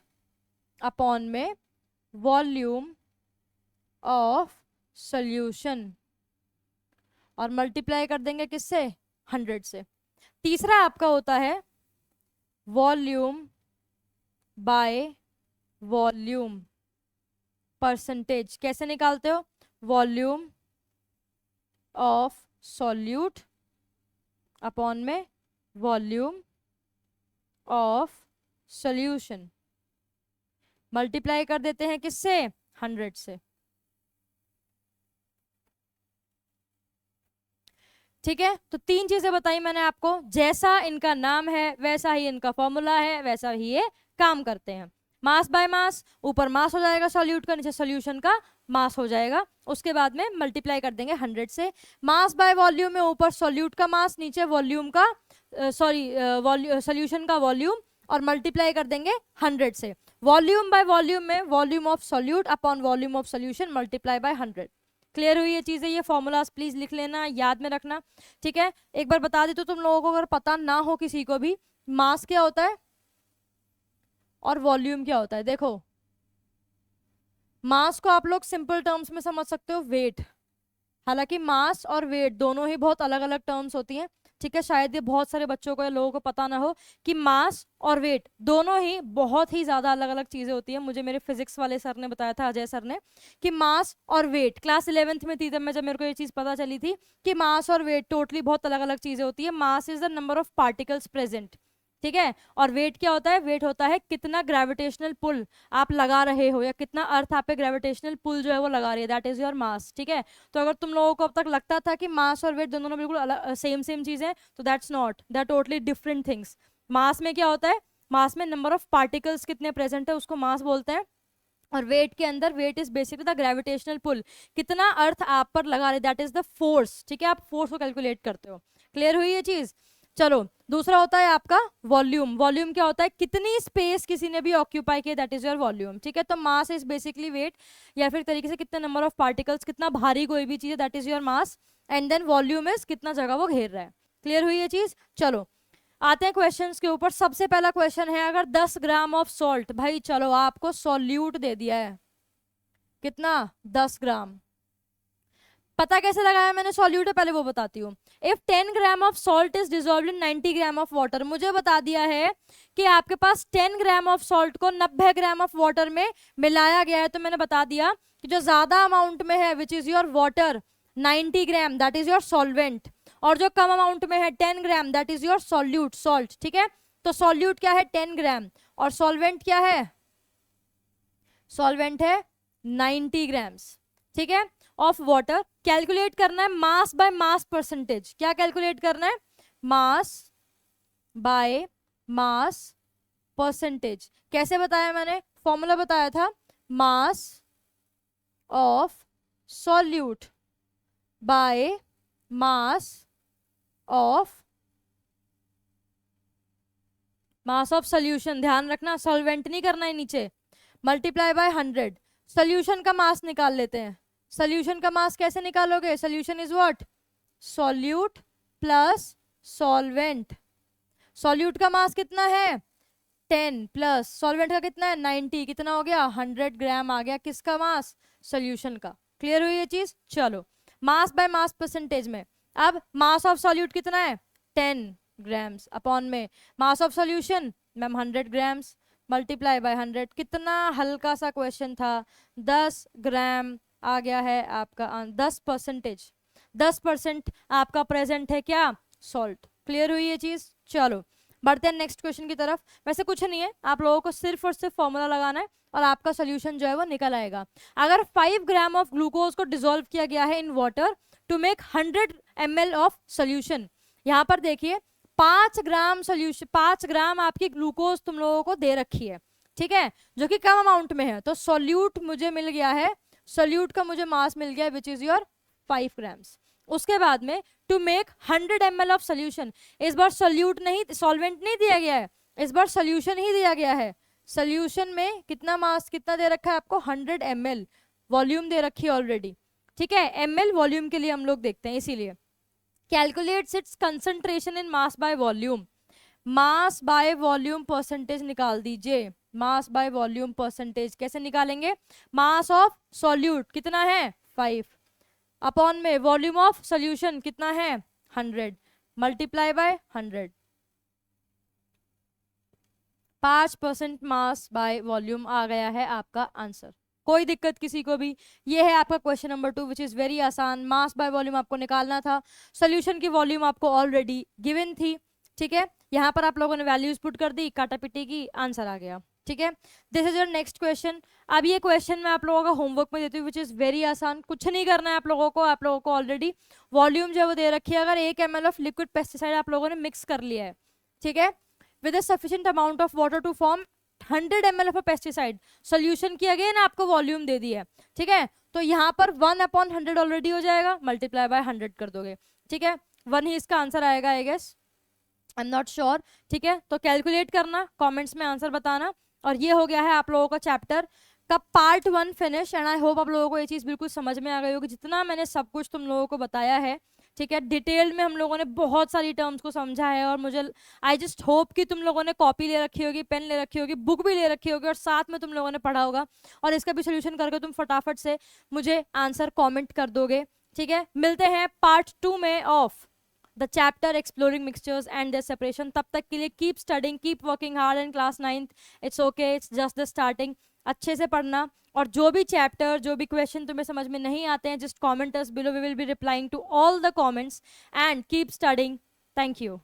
अपॉन में वॉल्यूम ऑफ सॉल्यूशन, और मल्टीप्लाई कर देंगे किससे? 100 से। तीसरा आपका होता है वॉल्यूम बाय वॉल्यूम परसेंटेज। कैसे निकालते हो? वॉल्यूम ऑफ सॉल्यूट अपॉन में वॉल्यूम ऑफ सॉल्यूशन, मल्टीप्लाई कर देते हैं किससे? 100 से। ठीक है, तो 3 चीजें बताई मैंने आपको। जैसा इनका नाम है वैसा ही इनका फॉर्मूला है, वैसा ही ये काम करते हैं। मास बाय मास, ऊपर मास हो जाएगा सॉल्यूट का, नीचे सॉल्यूशन का मास हो जाएगा। उसके बाद में मल्टीप्लाई कर देंगे 100 से। मास बाय वॉल्यूम में ऊपर सॉल्यूट का मास, नीचे वॉल्यूम का, सॉल्यूशन का वॉल्यूम, और मल्टीप्लाई कर देंगे 100 से। वॉल्यूम बाय वॉल्यूम में volume of solute upon volume of solution multiply by 100। Clear हुई ये चीजें? ये फॉर्मूलाज प्लीज लिख लेना, याद में रखना। ठीक है, एक बार बता दी तो तुम लोगों को अगर पता ना हो किसी को भी, मास क्या होता है और वॉल्यूम क्या होता है। देखो, मास को आप लोग सिंपल टर्म्स में समझ सकते हो, वेट। हालांकि मास और वेट दोनों ही बहुत अलग अलग टर्म्स होती हैं। ठीक है, शायद ये बहुत सारे बच्चों को या लोगों को पता ना हो कि मास और वेट दोनों ही बहुत ही ज्यादा अलग अलग चीजें होती है। मुझे मेरे फिजिक्स वाले सर ने बताया था, अजय सर ने, कि मास और वेट, क्लास 11th में थी तब मैं, जब मेरे को ये चीज पता चली थी कि मास और वेट टोटली बहुत अलग अलग चीजें होती है। Mass is the number of particles present, ठीक है, और वेट क्या होता है? वेट होता है कितना ग्रेविटेशनल पुल आप लगा रहे हो, या कितना अर्थ आप पे ग्रेविटेशनल पुल जो है वो लगा रही है, दैट इज योर मास, ठीक है। तो अगर तुम लोगों को अब तक लगता था कि मास और वेट दोनों बिल्कुल अलग सेम सेम चीज है, तो that's not, that totally different things. Mass में क्या होता है? मास में नंबर ऑफ पार्टिकल्स कितने प्रेजेंट है उसको मास बोलते हैं, और वेट के अंदर weight is basically the gravitational pull, कितना अर्थ आप पर लगा रहे, दैट इज द फोर्स, ठीक है, आप फोर्स को कैलकुलेट करते हो। क्लियर हुई ये चीज? चलो, दूसरा होता है आपका वॉल्यूम। वॉल्यूम क्या होता है? कितनी स्पेस किसी ने भी ऑक्यूपाई किया, दैट इज योर वॉल्यूम, ठीक है। तो मास इज बेसिकली वेट, या फिर तरीके से कितने नंबर ऑफ पार्टिकल्स, कितना भारी कोई भी चीज है, that is your mass, and then volume is कितना जगह वो घेर रहा है। क्लियर हुई ये चीज? चलो आते हैं क्वेश्चंस के ऊपर। सबसे पहला क्वेश्चन है, अगर 10 ग्राम ऑफ सॉल्ट, भाई चलो आपको सॉल्यूट दे दिया है, कितना? 10 ग्राम। पता कैसे लगाया मैंने सॉल्यूट है, पहले वो बताती हूँ। If 10 gram of salt is dissolved in 90 gram of water, मुझे बता दिया है कि आपके पास 10 ग्राम ऑफ सॉल्ट को 90 ग्राम ऑफ वाटर में मिलाया गया है। तो मैंने बता दिया कि जो ज्यादा अमाउंट में है, which is your water, 90 gram, that is your solvent, और जो कम अमाउंट में है 10 gram, that is your solute, salt, ठीक है। तो सॉल्यूट क्या है? 10 ग्राम, और सॉल्वेंट क्या है? सॉल्वेंट है 90 ग्राम्स, ठीक है, ऑफ वाटर। कैलकुलेट करना है मास बाय मास परसेंटेज। क्या कैलकुलेट करना है? Mass by mass percentage. कैसे बताया मैंने? फॉर्मूला बताया था, mass of solute by mass of solution. ध्यान रखना, सॉल्वेंट नहीं करना है नीचे, मल्टीप्लाई बाय 100। सॉल्यूशन का मास निकाल लेते हैं। सॉल्यूशन का मास कैसे निकालोगे? Solution is what? Solute plus solvent. Solute का मास कितना है? 10 प्लस सॉल्वेंट का कितना है? 90, कितना हो गया? 100 ग्राम आ गया। किसका मास? सॉल्यूशन का। क्लियर हुई ये चीज? चलो, मास बाय मास परसेंटेज में अब मास ऑफ सॉल्यूट कितना है? 10 ग्राम्स अपॉन में mass of solution ma'am 100 grams, multiply by 100। कितना हल्का सा क्वेश्चन था, 10 ग्राम आ गया है आपका 10%। 10% आपका प्रेजेंट है क्या? सॉल्ट। क्लियर हुई ये चीज? चलो बढ़ते हैं नेक्स्ट क्वेश्चन की तरफ। वैसे कुछ नहीं है, आप लोगों को सिर्फ और सिर्फ फॉर्मूला लगाना है और आपका सोल्यूशन जो है वो निकल आएगा। अगर 5 ग्राम ऑफ ग्लूकोज को डिसॉल्व किया गया है in water to make 100 ml of solution, यहाँ पर देखिए 5 ग्राम सोल्यूशन, 5 ग्राम आपकी ग्लूकोज तुम लोगों को दे रखी है, ठीक है, जो कि कम अमाउंट में है। तो सोल्यूट मुझे मिल गया है, सोल्यूट का मुझे मास मिल गया है विच इज योर 5 ग्राम्स। उसके बाद में to make 100 ml of solution, इस बार सोल्यूट नहीं, सॉल्वेंट नहीं दिया गया है, इस बार सोल्यूशन ही दिया गया है। सोल्यूशन में कितना मास, कितना दे रखा है आपको? 100 ml, वॉल्यूम दे रखी है ऑलरेडी, ठीक है, ml वॉल्यूम के लिए हम लोग देखते हैं, इसीलिए calculates it's concentration in mass by volume. Mass by volume percentage निकाल दीजिए। मास बाय वॉल्यूम परसेंटेज कैसे निकालेंगे? मास ऑफ सॉल्यूट कितना है? 5 अपॉन में वॉल्यूम ऑफ सॉल्यूशन कितना है? 100, multiply by 100। 5% mass by volume आ गया है आपका आंसर। कोई दिक्कत किसी को भी? ये है आपका question number 2 which is very आसान। मास बाय वॉल्यूम आपको निकालना था, सोल्यूशन की वॉल्यूम आपको ऑलरेडी गिवन थी, ठीक है। यहाँ पर आप लोगों ने वैल्यूज पुट कर दी, काटा पिटी की, आंसर आ गया, ठीक है। This is your next question. अब ये क्वेश्चन मैं आप लोगों का होमवर्क में देती हूँ विच इज वेरी आसान। कुछ नहीं करना है आप लोगों को ऑलरेडी वॉल्यूम जो वो दे रखी है। अगर 1 ml ऑफ लिक्विड पेस्टिसाइड आप लोगों ने मिक्स कर लिया है, ठीक है, with a sufficient amount of water to form 100 ml of a pesticide, solution की अगेन आपको वॉल्यूम दे दी है, ठीक है। तो यहाँ पर 1/100 ऑलरेडी हो जाएगा, मल्टीप्लाई बाय 100 कर दोगे, ठीक है। 1 ही इसका आंसर आएगा I guess, I am not sure, ठीक है। तो कैलकुलेट करना, कमेंट्स में आंसर बताना। और ये हो गया है आप लोगों का चैप्टर का part 1 finish. And I hope आप लोगों को ये चीज़ बिल्कुल समझ में आ गई होगी, जितना मैंने सब कुछ तुम लोगों को बताया है, ठीक है। डिटेल में हम लोगों ने बहुत सारी टर्म्स को समझा है, और मुझे आई जस्ट होप कि तुम लोगों ने कॉपी ले रखी होगी, पेन ले रखी होगी, बुक भी ले रखी होगी, और साथ में तुम लोगों ने पढ़ा होगा, और इसका भी सोल्यूशन करके तुम फटाफट से मुझे आंसर कॉमेंट कर दोगे, ठीक है। मिलते हैं पार्ट 2 में of the chapter exploring mixtures and their separation. तब तक के लिए keep studying, keep working hard in class 9th। It's okay, it's just the starting. अच्छे से पढ़ना, और जो भी चैप्टर, जो भी क्वेश्चन तुम्हें समझ में नहीं आते हैं, just comment us below, we will be replying to all the comments, and keep studying. Thank you.